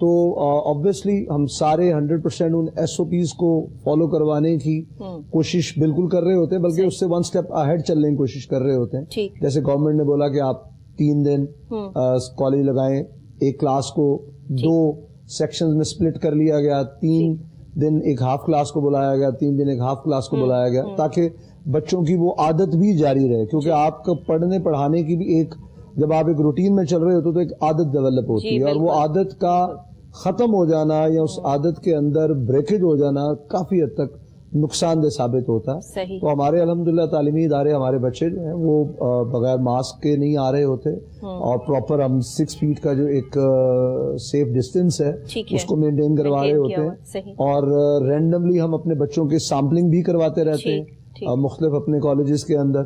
تو obviously ہم سارے 100% ان SOPs کو فالو کروانے کی کوشش بالکل کر رہے ہوتے ہیں, بلکہ اس سے 1 step ahead چلنے کی کوشش کر رہے ہوتے ہیں. جیسے گورنمنٹ نے بولا کہ آپ 3 دن کالج لگائیں, ایک کلاس کو 2 سیکشنز میں سپلٹ کر لیا گیا, 3 دن ایک ہاف کلاس کو بلایا گیا, 3 دن ایک ہاف کلاس کو بلایا گیا, تاکہ بچوں کی وہ عادت بھی جاری رہے. کیونکہ آپ کو پڑھنے پڑھانے کی بھی ایک, جب آپ ایک روٹین میں چل رہے ہوتے تو ایک عادت ڈیولپ ہوتی ہے, اور وہ عادت کا ختم ہو جانا یا اس عادت کے اندر بریکیج ہو جانا کافی حد تک نقصان دہ ثابت ہوتا ہے. تو ہمارے الحمدللہ تعلیمی ادارے, ہمارے بچے جو ہیں وہ بغیر ماسک کے نہیں آ رہے ہوتے, اور پراپر ہم 6 فیٹ کا جو ایک سیف ڈسٹینس ہے اس کو مینٹین کروا رہے ہوتے ہیں. اور رینڈملی ہم اپنے بچوں کے سیمپلنگ بھی کرواتے رہتے ہیں مختلف اپنے کالجز کے اندر.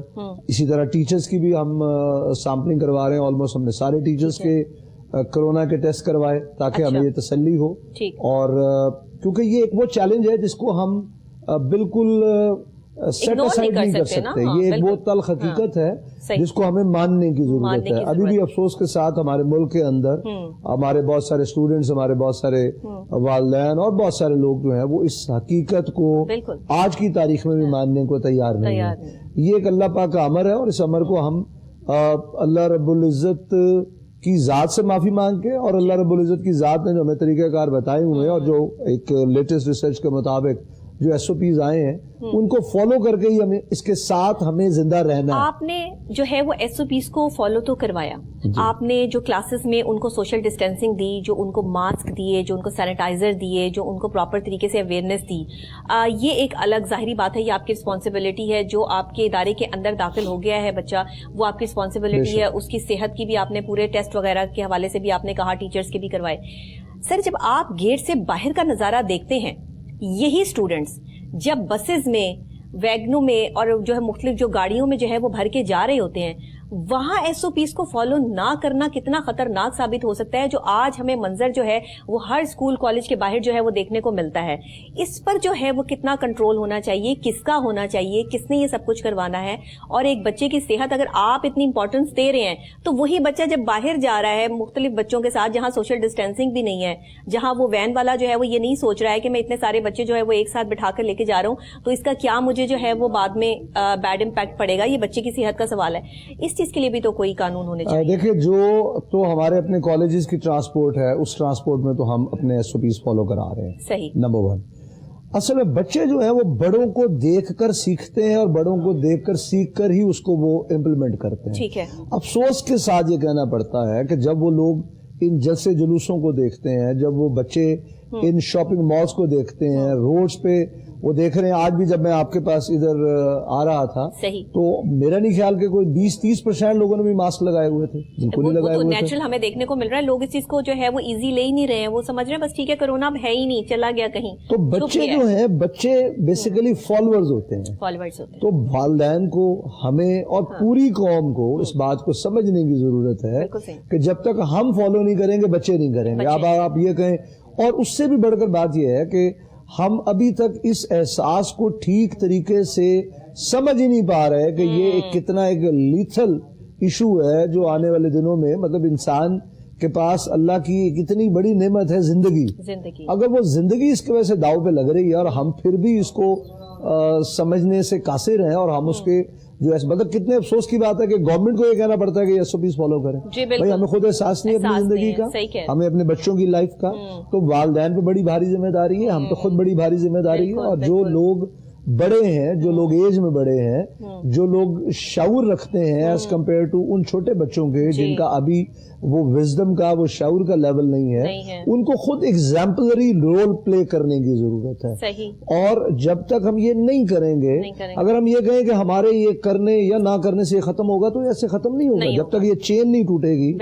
اسی طرح ٹیچرز کی بھی ہم سیمپلنگ کروا رہے ہیں. آلموسٹ ہم نے سارے ٹیچرز کے کرونا کے ٹیسٹ کروائے تاکہ ہمیں یہ تسلی ہو. اور کیونکہ یہ ایک وہ چیلنج ہے جس کو ہم بالکل سیٹ اسائڈ نہیں کر سکتے. یہ ایک بہت تلخ حقیقت ہے جس کو ہمیں ماننے کی ضرورت ہے. ابھی بھی افسوس کے ساتھ ہمارے ملک کے اندر ہمارے بہت سارے اسٹوڈینٹس, ہمارے بہت سارے والدین اور بہت سارے لوگ جو ہیں وہ اس حقیقت کو آج کی تاریخ میں بھی ماننے کو تیار نہیں ہے. یہ ایک اللہ پاک کا امر ہے, اور اس امر کو ہم اللہ رب العزت کی ذات سے معافی مانگ کے, اور اللہ رب العزت کی ذات نے جو ہمیں طریقہ کار بتائے ہوئے ہیں اور جو ایک لیٹسٹ ریسرچ کے مطابق جو SOPs آئے ہیں ان کو فالو کر کے ہی ہمیں اس کے ساتھ ہمیں زندہ رہنا ہے. آپ نے جو ہے وہ SOPs کو فالو تو کروایا, آپ نے جو کلاسز میں ان کو سوشل ڈسٹینسنگ دی, جو ان کو ماسک دیے, جو ان کو سینیٹائزر دیے, جو ان کو پراپر طریقے سے اویئرنیس دی, یہ ایک الگ ظاہری بات ہے, یہ آپ کی رسپانسبلٹی ہے. جو آپ کے ادارے کے اندر داخل ہو گیا ہے بچہ, وہ آپ کی رسپانسبلٹی ہے. اس کی صحت کی بھی آپ نے پورے ٹیسٹ وغیرہ کے حوالے سے بھی آپ نے کہا, ٹیچرز کے بھی کروائے. سر, جب آپ گیٹ سے باہر کا نظارہ دیکھتے ہیں, یہی اسٹوڈینٹس جب بسز میں, ویگنوں میں اور جو ہے مختلف جو گاڑیوں میں جو ہے وہ بھر کے جا رہے ہوتے ہیں, وہاں SOPs کو فالو نہ کرنا کتنا خطرناک ثابت ہو سکتا ہے, جو آج ہمیں منظر جو ہے وہ ہر اسکول کالج کے باہر جو ہے وہ دیکھنے کو ملتا ہے. اس پر جو ہے وہ کتنا کنٹرول ہونا چاہیے, کس کا ہونا چاہیے, کس نے یہ سب کچھ کروانا ہے. اور ایک بچے کی صحت اگر آپ اتنی امپورٹنس دے رہے ہیں, تو وہی بچہ جب باہر جا رہا ہے مختلف بچوں کے ساتھ, جہاں سوشل ڈسٹینسنگ بھی نہیں ہے, جہاں وہ وین والا جو ہے وہ یہ نہیں سوچ رہا ہے کہ میں اتنے سارے بچے جو ہے وہ ایک ساتھ بٹھا کر لے کے جا رہا ہوں تو اس کا کیا مجھے جو ہے وہ بعد میں بیڈ امپیکٹ پڑے گا, یہ بچے کی صحت کا سوال ہے. اس چیز کے لیے بھی تو کوئی قانون ہونے چاہیے. دیکھیں, جو تو ہمارے اپنے کالجز کی ٹرانسپورٹ ہے, اس ٹرانسپورٹ میں تو ہم اپنے SOPs فالو کرا رہے ہیں. صحیح. نمبر 1, اصل میں بچے جو ہیں وہ بڑوں کو دیکھ کر سیکھتے ہیں, اور بڑوں کو دیکھ کر سیکھ کر ہی اس کو وہ امپلیمنٹ کرتے ہیں. ٹھیک ہے. افسوس کے ساتھ یہ کہنا پڑتا ہے کہ جب وہ لوگ ان جلسے جلوسوں کو دیکھتے ہیں, جب وہ بچے ان شاپنگ مالز کو دیکھتے ہیں, روڈز پہ وہ دیکھ رہے ہیں. آج بھی جب میں آپ کے پاس ادھر آ رہا تھا تو میرا نہیں خیال کہ کوئی 20-30% لوگوں نے بھی ماسک لگائے ہوئے تھے. بالکل ہی لگائے ہوئے تھے. نیچرل ہمیں دیکھنے کو مل رہا ہے, لوگ اس چیز کو جو ہے وہ ایزی لے ہی نہیں رہے ہیں, وہ سمجھ رہے ہیں بس ٹھیک ہے کرونا اب ہے ہی نہیں, چلا گیا کہیں. تو بچے جو ہیں, بچے بیسیکلی فالوورز ہوتے ہیں. تو والدین کو, ہمیں اور پوری قوم کو اس بات کو سمجھنے کی ضرورت ہے کہ جب تک ہم فالو نہیں کریں گے بچے نہیں کریں گے. اب آپ یہ کہیں, اور اس سے بھی بڑھ کر بات یہ ہے کہ ہم ابھی تک اس احساس کو ٹھیک طریقے سے سمجھ ہی نہیں پا رہے کہ یہ کتنا ایک لیتھل ایشو ہے جو آنے والے دنوں میں, مطلب انسان کے پاس اللہ کی ایک اتنی بڑی نعمت ہے زندگی. اگر وہ زندگی اس کی وجہ سے داؤ پہ لگ رہی ہے, اور ہم پھر بھی اس کو سمجھنے سے قاصر ہیں, اور ہم اس کے جو مطلب کتنے افسوس کی بات ہے کہ گورنمنٹ کو یہ کہنا پڑتا ہے کہ SOPs فالو کریں. بھائی ہمیں خود احساس نہیں اپنی زندگی کا, ہمیں اپنے بچوں کی لائف کا, تو والدین پہ بڑی بھاری ذمہ داری ہے, ہم پہ خود بڑی بھاری ذمہ داری ہے. اور جو لوگ بڑے ہیں, جو لوگ ایج میں بڑے ہیں, جو لوگ شعور رکھتے ہیں ایز کمپیئر ٹو ان چھوٹے بچوں کے جن کا ابھی وہ وزڈم کا, وہ شعور کا لیول نہیں ہے, ان کو خود ایگزامپلری رول پلے کرنے کی ضرورت ہے. اور جب تک ہم یہ نہیں کریں گے, اگر ہم یہ کہیں کہ ہمارے یہ کرنے یا نہ کرنے سے یہ ختم ہوگا, تو ایسے ختم نہیں ہوگا. جب تک یہ چین نہیں ٹوٹے گی,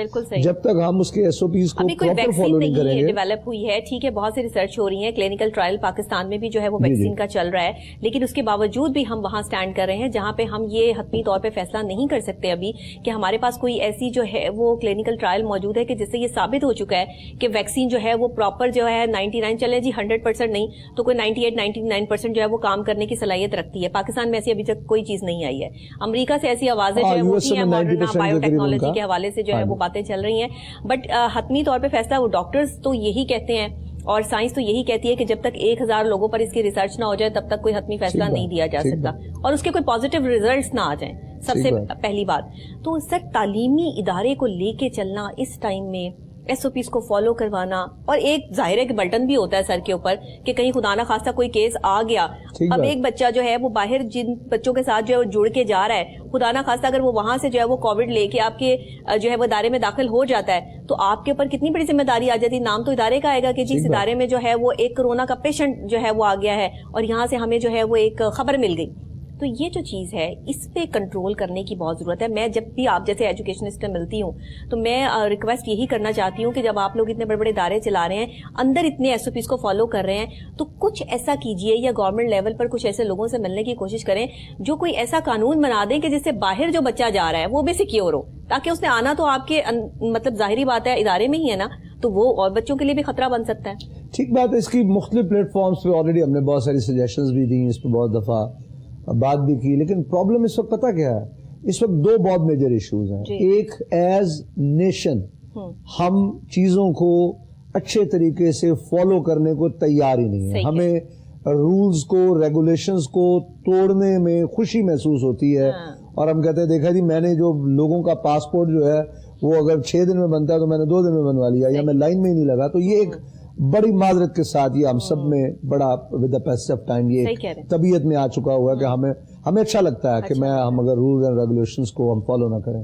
جب تک ہم اس کے SOPs کو پراپر فالو نہیں کریں گے. ڈیولپ ہوئی ہے, ٹھیک ہے, بہت سی ریسرچ ہو رہی ہے, کلینکل ٹرائل پاکستان میں بھی جو ہے وہ ویکسین کا چل رہا ہے, لیکن اس کے باوجود بھی ہم وہاں سٹینڈ کر رہے ہیں جہاں پہ ہم یہ حتمی طور پہ فیصلہ نہیں کر سکتے ابھی کہ ہمارے پاس کوئی ایسی جو ہے وہ کلینکل ٹرائل موجود ہے کہ جس سے یہ ثابت ہو چکا ہے کہ ویکسین جو ہے وہ پراپر جو ہے 99 چلے جی 100% نہیں تو کوئی 98-99% جو ہے وہ کام کرنے کی صلاحیت رکھتی ہے. پاکستان میں ایسی ابھی تک کوئی چیز نہیں آئی ہے. امریکہ سے ایسی آوازیں جو ہے ہوتی ہیں ماڈرنا بایو ٹیکنالوجی کے حوالے سے جو ہے وہ باتیں چل رہی ہیں, بٹ حتمی طور پہ فیصلہ وہ ڈاکٹرز تو یہی کہتے ہیں اور سائنس تو یہی کہتی ہے کہ جب تک 1000 لوگوں پر اس کی ریسرچ نہ ہو جائے تب تک کوئی حتمی فیصلہ نہیں دیا جا سکتا اور اس کے کوئی پازیٹیو ریزلٹس نہ آ جائیں. سب سے پہلی بات تو سر تعلیمی ادارے کو لے کے چلنا اس ٹائم میں ایس او پیز کو فالو کروانا, اور ایک ظاہر ہے کہ بلٹن بھی ہوتا ہے سر کے اوپر کہ کہیں خدا نہ خواستہ کوئی کیس آ گیا. اب ایک بچہ جو ہے وہ باہر جن بچوں کے ساتھ جو ہے وہ جڑ کے جا رہا ہے, خدا نہ خواستہ اگر وہ وہاں سے جو ہے وہ کووڈ لے کے آپ کے جو ہے وہ ادارے میں داخل ہو جاتا ہے تو آپ کے اوپر کتنی بڑی ذمہ داری آ جاتی ہے. نام تو ادارے کا آئے گا کہ جس ادارے میں جو ہے وہ ایک کورونا کا پیشنٹ جو ہے وہ آ گیا ہے اور یہاں سے ہمیں جو ہے وہ ایک خبر مل گئی. تو یہ جو چیز ہے اس پہ کنٹرول کرنے کی بہت ضرورت ہے. میں جب بھی آپ جیسے ایجوکیشنسٹ سے ملتی ہوں تو میں ریکویسٹ یہی کرنا چاہتی ہوں کہ جب آپ لوگ اتنے بڑے بڑے ادارے چلا رہے ہیں, اندر اتنے ایس او پیز کو فالو کر رہے ہیں, تو کچھ ایسا کیجئے یا گورنمنٹ لیول پر کچھ ایسے لوگوں سے ملنے کی کوشش کریں جو کوئی ایسا قانون بنا دیں کہ جس سے باہر جو بچہ جا رہا ہے وہ بھی سیکیور ہو, تاکہ اس نے آنا تو آپ کے مطلب ظاہری بات ہے ادارے میں ہی ہے نا, تو وہ اور بچوں کے لیے بھی خطرہ بن سکتا ہے. ٹھیک بات ہے. اس کی مختلف پلیٹ فارمز پہ آلریڈی ہم نے بہت ساری سجیشنز بھی دی, اس پہ بہت دفعہ بات بھی کی, لیکن پرابلم اس وقت پتہ کیا ہے, اس وقت دو بہت میجر ایشوز ہیں. ایک ایز نیشن ہم چیزوں کو اچھے طریقے سے فالو کرنے کو تیار ہی نہیں ہے. ہمیں رولز کو ریگولیشنز کو توڑنے میں خوشی محسوس ہوتی ہے اور ہم کہتے ہیں دیکھا جی میں نے جو لوگوں کا پاسپورٹ جو ہے وہ اگر 6 دن میں بنتا ہے تو میں نے 2 دن میں بنوا لیا, یا میں لائن میں ہی نہیں لگا. تو یہ ایک بڑی معذرت کے ساتھ یہ ہم سب میں بڑا with the piece of time یہ طبیعت میں آ چکا ہوا ہے کہ ہمیں اچھا لگتا ہے کہ ہم اگر رولز اینڈ ریگولیشنز کو ہم فالو نہ کریں.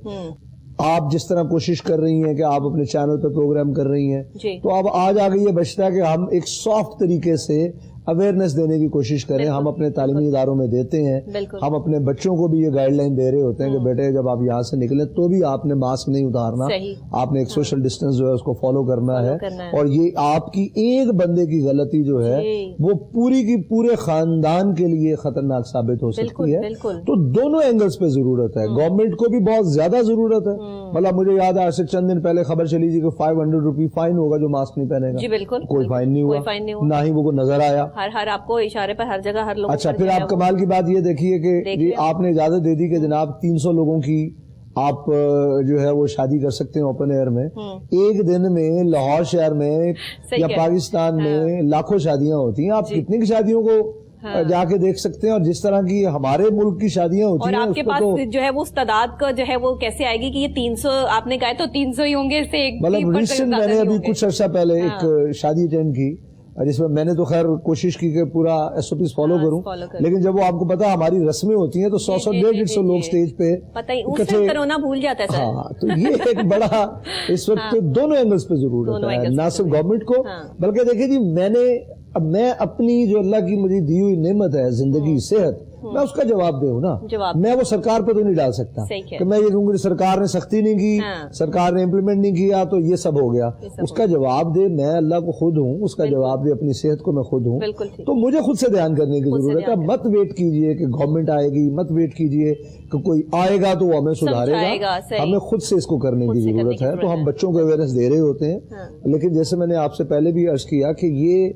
آپ جس طرح کوشش کر رہی ہیں کہ آپ اپنے چینل پہ پروگرام کر رہی ہیں تو اب آج آگے یہ بچتا ہے کہ ہم ایک سافٹ طریقے سے اویئرنیس دینے کی کوشش کریں. ہم اپنے تعلیمی اداروں میں دیتے ہیں, ہم اپنے بچوں کو بھی یہ گائیڈ لائن دے رہے ہوتے ہیں کہ بیٹے جب آپ یہاں سے نکلیں تو بھی آپ نے ماسک نہیں اتارنا, آپ نے ایک سوشل ڈسٹینس جو ہے اس کو فالو کرنا ہے. اور یہ آپ کی ایک بندے کی غلطی جو ہے وہ پوری کی پورے خاندان کے لیے خطرناک ثابت ہو سکتی ہے. تو دونوں اینگلز پہ ضرورت ہے. گورنمنٹ کو بھی بہت زیادہ ضرورت ہے. مطلب مجھے یاد ہے آج سے چند دن پہلے خبر چلی تھی کہ 500 روپی فائن ہوگا جو ماسک نہیں پہنے گا. کوئی فائن نہیں ہوا, نہ ہی وہ کو نظر آیا. ہر آپ کو اشارے پر ہر جگہ ہر لوگ. اچھا پھر آپ کمال کی بات یہ دیکھیے کہ آپ نے اجازت دے دی کہ جناب 300 لوگوں کی آپ جو ہے وہ شادی کر سکتے ہیں اوپن ایئر میں. ایک دن میں لاہور شہر میں یا پاکستان میں لاکھوں شادیاں ہوتی ہیں. آپ کتنی کی شادیوں کو جا کے دیکھ سکتے ہیں, اور جس طرح کی ہمارے ملک کی شادیاں ہوتی ہیں اور آپ کے پاس جو ہے وہ تعداد کا جو ہے وہ کیسے آئے گی کہ یہ 300 آپ نے کہا تو 300 ہی ہوں گے. مطلب ریسنٹ میں نے ابھی کچھ عرصہ پہلے ایک شادی اٹینڈ کی جس میں نے تو خیر کوشش کی کہ پورا ایس او پیز فالو کروں, لیکن جب وہ آپ کو پتا ہماری رسمیں ہوتی ہیں تو 100-150 لوگ سٹیج پہ اکٹھے کرونا بھول جاتا ہے. ہاں تو یہ ایک بڑا اس وقت دونوں اینگلز پہ ضرورت ہے, نہ صرف گورنمنٹ کو بلکہ دیکھیے جی میں اپنی جو اللہ کی مجھے دی ہوئی نعمت ہے زندگی صحت, میں اس کا جواب دوں نا. میں وہ سرکار پہ تو نہیں ڈال سکتا کہ میں یہ کہوں گی سرکار نے سختی نہیں کی, سرکار نے امپلیمنٹ نہیں کیا تو یہ سب ہو گیا. اس کا جواب دے میں اللہ کو خود ہوں, اس کا جواب دے اپنی صحت کو میں خود ہوں. تو مجھے خود سے دھیان کرنے کی ضرورت ہے. مت ویٹ کیجئے کہ گورنمنٹ آئے گی, مت ویٹ کیجئے کہ کوئی آئے گا تو وہ ہمیں سدھارے گا. ہمیں خود سے اس کو کرنے کی ضرورت ہے. تو ہم بچوں کو اویئرنیس دے رہے ہوتے ہیں, لیکن جیسے میں نے آپ سے پہلے بھی عرض کیا کہ یہ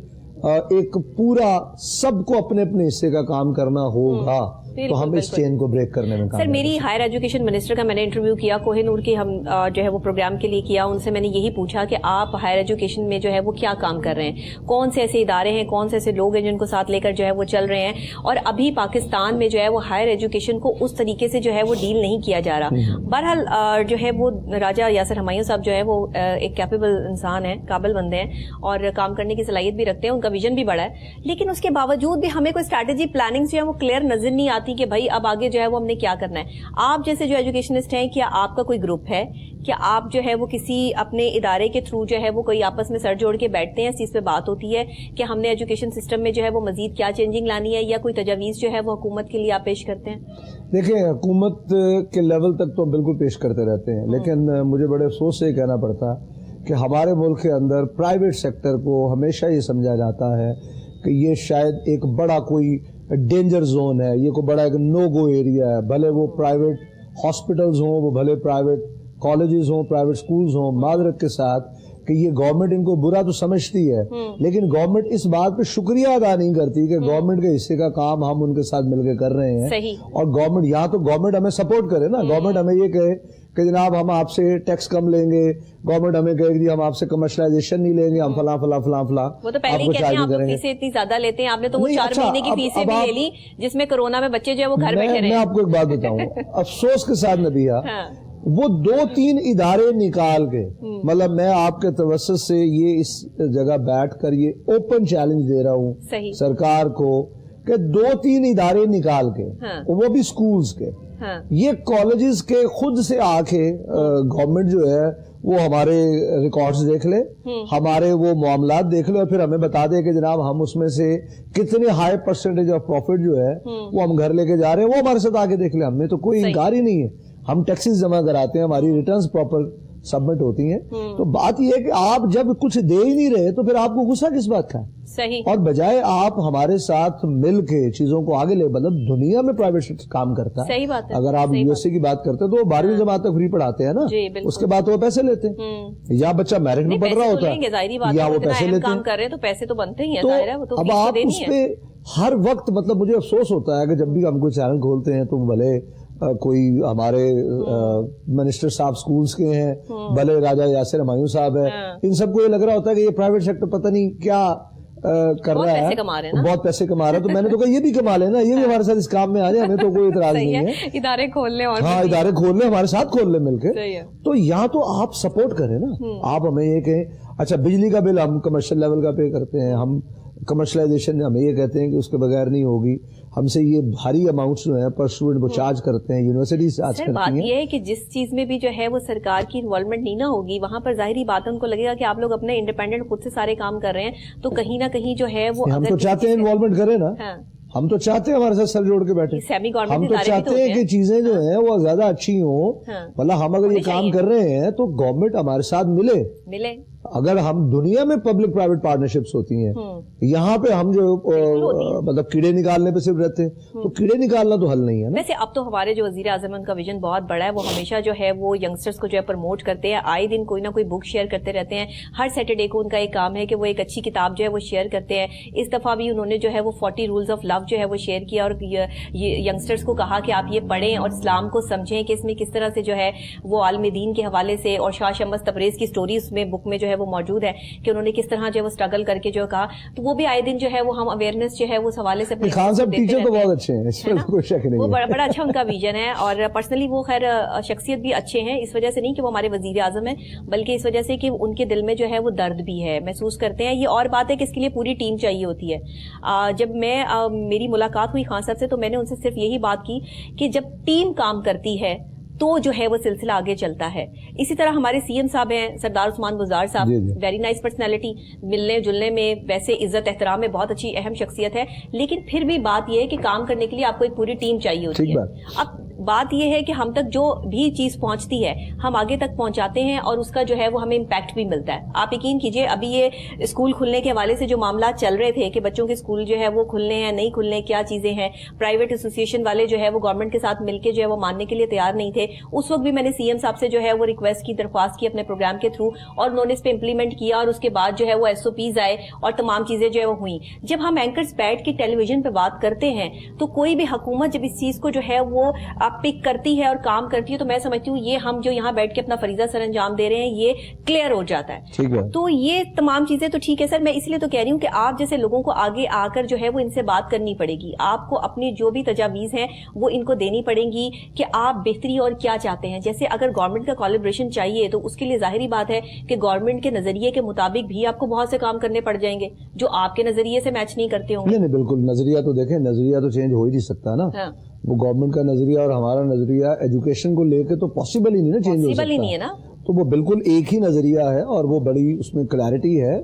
ایک پورا سب کو اپنے اپنے حصے کا کام کرنا ہوگا تو ہم اس چین کو بریک کرنے میں کام. سر میری ہائر ایجوکیشن منسٹر کا میں نے انٹرویو کیا کوہ نور کی, ہم جو ہے وہ پروگرام کے لیے کیا. ان سے میں نے یہی پوچھا کہ آپ ہائر ایجوکیشن میں جو ہے وہ کیا کام کر رہے ہیں, کون سے ایسے ادارے ہیں, کون سے ایسے لوگ ہیں جن کو ساتھ لے کر جو ہے وہ چل رہے ہیں, اور ابھی پاکستان میں جو ہے وہ ہائر ایجوکیشن کو اس طریقے سے جو ہے وہ ڈیل نہیں کیا جا رہا. بہرحال جو ہے وہ راجہ یاسر ہمایوں صاحب جو ہے وہ ایک کیپیبل انسان ہیں, قابل بندے ہیں اور کام کرنے کی صلاحیت بھی رکھتے ہیں, ان کا ویژن بھی بڑا ہے, لیکن اس کے باوجود بھی ہمیں کوئی اسٹریٹجی پلاننگ جو ہے وہ کلیئر نظر نہیں آتی کہ بھائی اب آگے جو ہے وہ ہم نے کیا کرنا ہے. آپ جیسے جو ایجوکیشنسٹ ہیں, کیا آپ کا کوئی گروپ ہے, کیا آپ جو ہے وہ کسی اپنے ادارے کے تھرو جو ہے وہ کوئی آپس میں سر جوڑ کے بیٹھتے ہیں, اس چیز پہ بات ہوتی ہے کہ ہم نے ایجوکیشن سسٹم میں جو ہے وہ مزید کیا چینجنگ لانی ہے, یا کوئی تجاویز جو ہے وہ حکومت کے لیے آپ پیش کرتے ہیں؟ دیکھیں حکومت کے لیول تک تو بالکل پیش کرتے رہتے ہیں, لیکن مجھے بڑے افسوس سے کہنا پڑتا کہ ہمارے ملک کے اندر پرائیویٹ سیکٹر کو ہمیشہ یہ سمجھا جاتا ہے کہ یہ شاید ایک بڑا کوئی ڈینجر زون ہے, یہ کوئی بڑا ایک نو گو ایریا ہے. بھلے وہ پرائیویٹ ہاسپٹلز ہوں, وہ بھلے پرائیویٹ کالجز ہوں, پرائیویٹ اسکولز ہوں, معذرت کے ساتھ کہ یہ گورنمنٹ ان کو برا تو سمجھتی ہے, لیکن گورنمنٹ اس بات پہ شکریہ ادا نہیں کرتی کہ گورنمنٹ کے حصے کا کام ہم ان کے ساتھ مل کے کر رہے ہیں. اور گورنمنٹ یہاں تو گورنمنٹ ہمیں سپورٹ کرے نا, گورنمنٹ ہمیں یہ کہے کہ جناب ہم آپ سے ٹیکس کم لیں گے, گورنمنٹ ہمیں کہے کہ ہم آپ سے کمرشلائزیشن نہیں لیں گے, ہم فلاں فلاں فلاں فلاں. وہ تو پہلے ہی کہتے ہیں آپ فیسیں اتنی زیادہ لیتے ہیں, آپ نے تو وہ 4 مہینے کی فیسیں بھی لے لی جس میں کورونا میں بچے جو ہے وہ گھر بیٹھے رہے. میں آپ کو ایک بات بتاؤں, افسوس کے ساتھ نبیہ, وہ 2-3 ادارے نکال کے, مطلب میں آپ کے توسط سے یہ اس جگہ بیٹھ کر یہ اوپن چیلنج دے رہا ہوں سرکار کو کہ 2-3 ادارے نکال کے, وہ بھی سکولز کے, یہ کالجز کے خود سے آ کے گورنمنٹ جو ہے وہ ہمارے ریکارڈز دیکھ لے, ہمارے وہ معاملات دیکھ لے, اور پھر ہمیں بتا دے کہ جناب ہم اس میں سے کتنے ہائی پرسنٹیج آف پروفٹ جو ہے وہ ہم گھر لے کے جا رہے ہیں, وہ ہمارے ساتھ آ کے دیکھ لے. ہم نے تو کوئی انکار ہی نہیں ہے, ہم ٹیکسز جمع کراتے ہیں, ہماری ریٹرنز پراپر سبمٹ ہوتی ہیں. تو بات یہ ہے کہ آپ جب کچھ دے ہی نہیں رہے تو پھر آپ کو غصہ کس بات کا ہے؟ صحیح. اور بجائے آپ ہمارے ساتھ مل کے چیزوں کو آگے لے, مطلب دنیا میں پرائیویٹ سیکٹر کام کرتا ہے. صحیح بات ہے. اگر آپ یو ایس اے کی بات کرتے ہیں تو وہ 12ویں جماعت تک فری پڑھاتے ہیں نا, اس کے بعد وہ پیسے لیتے ہیں, یا بچہ میرٹ میں پڑھ رہا ہوتا ہے یا وہ پیسے لیتے ہیں, کر رہے ہیں تو پیسے تو بنتے ہی ہیں. تو اب آپ اس پہ ہر وقت, مطلب مجھے افسوس ہوتا ہے کہ جب بھی ہم کوئی چینل کھولتے ہیں تو بھلے کوئی ہمارے منسٹر صاحب سکولز کے ہیں, بھلے راجہ یاسر ہمایوں صاحب ہے, ان سب کو یہ لگ رہا ہوتا ہے کہ یہ پرائیویٹ سیکٹر پتہ نہیں کیا کر رہا ہے, بہت پیسے کما رہا ہے. تو میں نے تو کہا یہ بھی کما لینا, یہ بھی ہمارے ساتھ اس کام میں آ جائے, ہمیں تو کوئی اعتراض نہیں ہے. ادارے کھول لیں, ہاں ادارے کھول لیں, ہمارے ساتھ کھول لیں مل کے. تو یہاں تو آپ سپورٹ کریں نا, آپ ہمیں یہ کہیں اچھا بجلی کا بل ہم کمرشل لیول کا پے کرتے ہیں, ہم کمرشلائزیشن ہمیں یہ کہتے ہیں کہ اس کے بغیر نہیں ہوگی, ہم سے یہ بھاری اماؤنٹس جو ہیں پر اسٹوڈنٹ وہ چارج کرتے ہیں, یونیورسٹیز چارج کرتی ہیں. بات یہ ہے کہ جس چیز میں بھی جو ہے وہ سرکار کی انوالومنٹ نہیں نہ ہوگی, وہاں پر ظاہری بات ہے ان کو لگے گا کہ آپ لوگ اپنے انڈیپینڈنٹ خود سے سارے کام کر رہے ہیں, تو کہیں نہ کہیں جو ہے وہ ہم تو چاہتے ہیں انوالومنٹ کریں نا, ہم تو چاہتے ہیں ہمارے ساتھ سر جوڑ کے بیٹھے, ہم تو چاہتے ہیں کہ چیزیں جو ہیں وہ زیادہ اچھی ہوں. مطلب ہم اگر یہ کام کر رہے ہیں تو گورنمنٹ ہمارے ساتھ ملے. اگر ہم دنیا میں پبلک پرائیویٹ پارٹنرشپس ہوتی ہیں, یہاں پہ ہم جو مطلب کیڑے نکالنے پہ صرف رہتے ہیں, تو کیڑے نکالنا تو حل نہیں ہے نا. ویسے اب تو ہمارے جو وزیر اعظم ان کا ویژن بہت بڑا ہے, وہ ہمیشہ جو ہے وہ ینگسٹرز کو جو ہے پروموٹ کرتے ہیں, آئے دن کوئی نہ کوئی بک شیئر کرتے رہتے ہیں. ہر سیٹرڈے کو ان کا ایک کام ہے کہ وہ ایک اچھی کتاب جو ہے وہ شیئر کرتے ہیں. اس دفعہ بھی انہوں نے جو ہے وہ 40 رولز آف لو جو ہے وہ شیئر کیا, اور ینگسٹرز کو کہا کہ آپ یہ پڑھیں اور اسلام کو سمجھیں کہ اس میں کس طرح سے جو ہے وہ عالم دین کے حوالے سے, اور شاہ شمس تبریز کی سٹوری اس میں بک میں جو ہے وہ موجود ہے کہ انہوں نے کس طرح جو ہے وہ اسٹرگل کر کے جو کہا. تو وہ بھی آئے دن جو ہے وہ ہم اویئرنیس جو ہے وہ اس حوالے سے خان صاحب ٹیچر تو بہت اچھے ہیں, اس میں کوئی شک نہیں, وہ بڑا اچھا ان کا ویژن ہے, اور پرسنلی وہ خیر شخصیت بھی اچھے ہیں, اس وجہ سے نہیں کہ وہ ہمارے وزیر اعظم ہیں, بلکہ اس وجہ سے کہ ان کے دل میں جو ہے وہ درد بھی ہے, محسوس کرتے ہیں. یہ اور بات ہے کہ اس کے لیے پوری ٹیم چاہیے ہوتی ہے. جب میری ملاقات ہوئی خان صاحب سے تو میں نے ان سے صرف یہی بات کی کہ جب ٹیم کام کرتی ہے تو جو ہے وہ سلسلہ آگے چلتا ہے. اسی طرح ہمارے سی ایم صاحب ہیں سردار عثمان بزدار صاحب, ویری نائس پرسنالٹی, ملنے جلنے میں ویسے عزت احترام میں بہت اچھی اہم شخصیت ہے, لیکن پھر بھی بات یہ ہے کہ کام کرنے کے لیے آپ کو ایک پوری ٹیم چاہیے ہوتی ہے. اب بات یہ ہے کہ ہم تک جو بھی چیز پہنچتی ہے ہم آگے تک پہنچاتے ہیں, اور اس کا جو ہے وہ ہمیں امپیکٹ بھی ملتا ہے. آپ یقین کیجئے ابھی یہ اسکول کھلنے کے حوالے سے جو معاملات چل رہے تھے کہ بچوں کے اسکول جو ہے وہ کھلنے ہیں نہیں کھلنے, کیا چیزیں ہیں, پرائیویٹ ایسوسیشن والے جو ہے وہ گورنمنٹ کے ساتھ مل کے جو ہے وہ ماننے کے لیے تیار نہیں تھے. اس وقت بھی میں نے سی ایم صاحب سے جو ہے وہ ریکویسٹ کی, درخواست کی اپنے پروگرام کے تھرو, اور انہوں نے اس پہ امپلیمنٹ کیا, اور اس کے بعد جو ہے وہ ایس او پیز آئے اور تمام چیزیں جو ہے وہ ہوئیں. جب ہم اینکرز بیٹھ کے ٹیلی ویژن پہ بات کرتے ہیں تو کوئی بھی حکومت جب اس چیز کو جو ہے وہ پک کرتی ہے اور کام کرتی ہے, تو میں سمجھتی ہوں یہ ہم جو یہاں بیٹھ کے اپنا فریضہ سر انجام دے رہے ہیں یہ کلیئر ہو جاتا ہے. تو یہ تمام چیزیں تو ٹھیک ہے سر, میں اس لیے تو کہہ رہی ہوں کہ آپ جیسے لوگوں کو آگے آ کر جو ہے وہ ان سے بات کرنی پڑے گی, آپ کو اپنی جو بھی تجاویز ہیں وہ ان کو دینی پڑیں گی کہ آپ بہتری اور کیا چاہتے ہیں. جیسے اگر گورنمنٹ کا کولیبریشن چاہیے تو اس کے لیے ظاہری بات ہے کہ گورنمنٹ کے نظریے کے مطابق بھی آپ کو بہت سے کام کرنے پڑ جائیں گے جو آپ کے نظریے سے میچ نہیں کرتے ہوں گے. نہیں بالکل, نظریہ تو دیکھیں, نظریہ تو چینج ہو ہی نہیں سکتا نا. وہ گورنمنٹ کا نظریہ اور ہمارا نظریہ ایجوکیشن کو لے کے تو پاسبل ہی نہیں نا چینج ہو سکتا. نہیں ہے نا, تو وہ بالکل ایک ہی نظریہ ہے اور وہ بڑی اس میں کلیئرٹی ہے.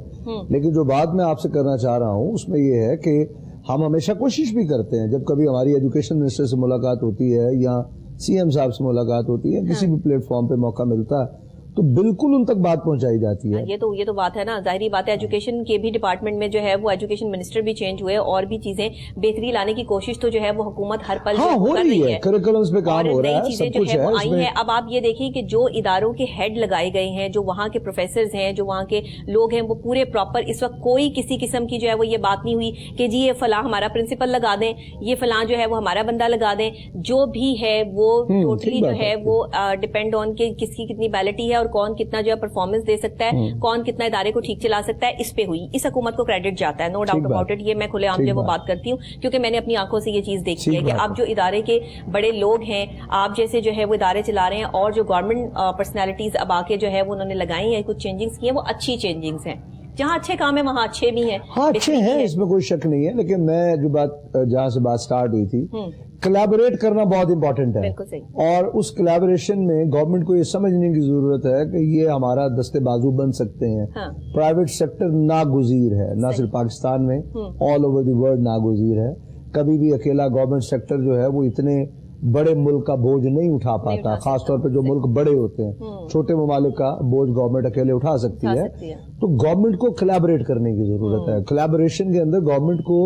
لیکن جو بات میں آپ سے کرنا چاہ رہا ہوں اس میں یہ ہے کہ ہم ہمیشہ کوشش بھی کرتے ہیں جب کبھی ہماری ایجوکیشن منسٹر سے ملاقات ہوتی ہے یا سی ایم صاحب سے ملاقات ہوتی ہے, کسی بھی پلیٹ فارم پہ موقع ملتا ہے, تو بالکل ان تک بات پہنچائی جاتی ہے. یہ تو بات ہے نا, ظاہری بات ہے. ایجوکیشن کے بھی ڈپارٹمنٹ میں جو ہے وہ ایجوکیشن منسٹر بھی چینج ہوئے اور بھی چیزیں بہتری لانے کی کوشش تو جو ہے وہ حکومت ہر پل ہو رہی ہے, کریکولمس پہ کام ہو رہا ہے, چیزیں جو ہے وہ آئی ہیں. اب آپ یہ دیکھیں کہ جو اداروں کے ہیڈ لگائے گئے ہیں, جو وہاں کے پروفیسرز ہیں, جو وہاں کے لوگ ہیں, وہ پورے پراپر, اس وقت کوئی کسی قسم کی جو ہے وہ یہ بات نہیں ہوئی کہ جی یہ فلاں ہمارا پرنسپل لگا دیں, یہ فلاں جو ہے وہ ہمارا بندہ لگا دیں. جو بھی ہے وہ ٹوٹلی جو ہے وہ ڈپینڈ آن کہ کس کی کتنی بیلٹی ہے اور کون کتنا جو ہے پرفارمنس دے سکتا ہے, کون کتنا ادارے کو ٹھیک چلا سکتا ہے, اس پہ ہوئی. اس حکومت کو کریڈٹ جاتا ہے, نو ڈاؤٹ اباؤٹ اٹ. یہ میں کھلے عام جو وہ بات کرتی ہوں کیونکہ میں نے اپنی آنکھوں سے یہ چیز دیکھی ہے کہ اب جو ادارے کے بڑے لوگ ہیں, آپ جیسے جو ہے وہ ادارے چلا رہے ہیں, اور جو گورنمنٹ پرسنالٹیز اب آ کے جو ہے وہ انہوں نے لگائی ہیں, کچھ چینجنگز کی ہیں, وہ اچھی چینجنگز ہیں. جہاں اچھے کام ہے وہاں اچھے بھی ہیں. ہاں اچھے ہیں, اس میں کوئی شک نہیں ہے, لیکن میں جو بات جہاں سے بات سٹارٹ ہوئی تھی, کلیبوریٹ کرنا بہت امپورٹنٹ ہے. اور اس کلیبوریشن میں گورنمنٹ کو یہ سمجھنے کی ضرورت ہے کہ یہ ہمارا دستے بازو بن سکتے ہیں. پرائیویٹ سیکٹر ناگزیر ہے, نہ صرف پاکستان میں, آل اوور دی ورلڈ ناگزیر ہے. کبھی بھی اکیلا گورنمنٹ سیکٹر جو ہے وہ اتنے بڑے ملک کا بوجھ نہیں اٹھا پاتا, خاص طور پہ جو ملک بڑے ہوتے ہیں. چھوٹے ممالک کا بوجھ گورنمنٹ اکیلے اٹھا سکتی ہے. تو گورنمنٹ کو کلیبوریٹ کرنے کی ضرورت ہے. کلیبوریشن کے اندر گورنمنٹ کو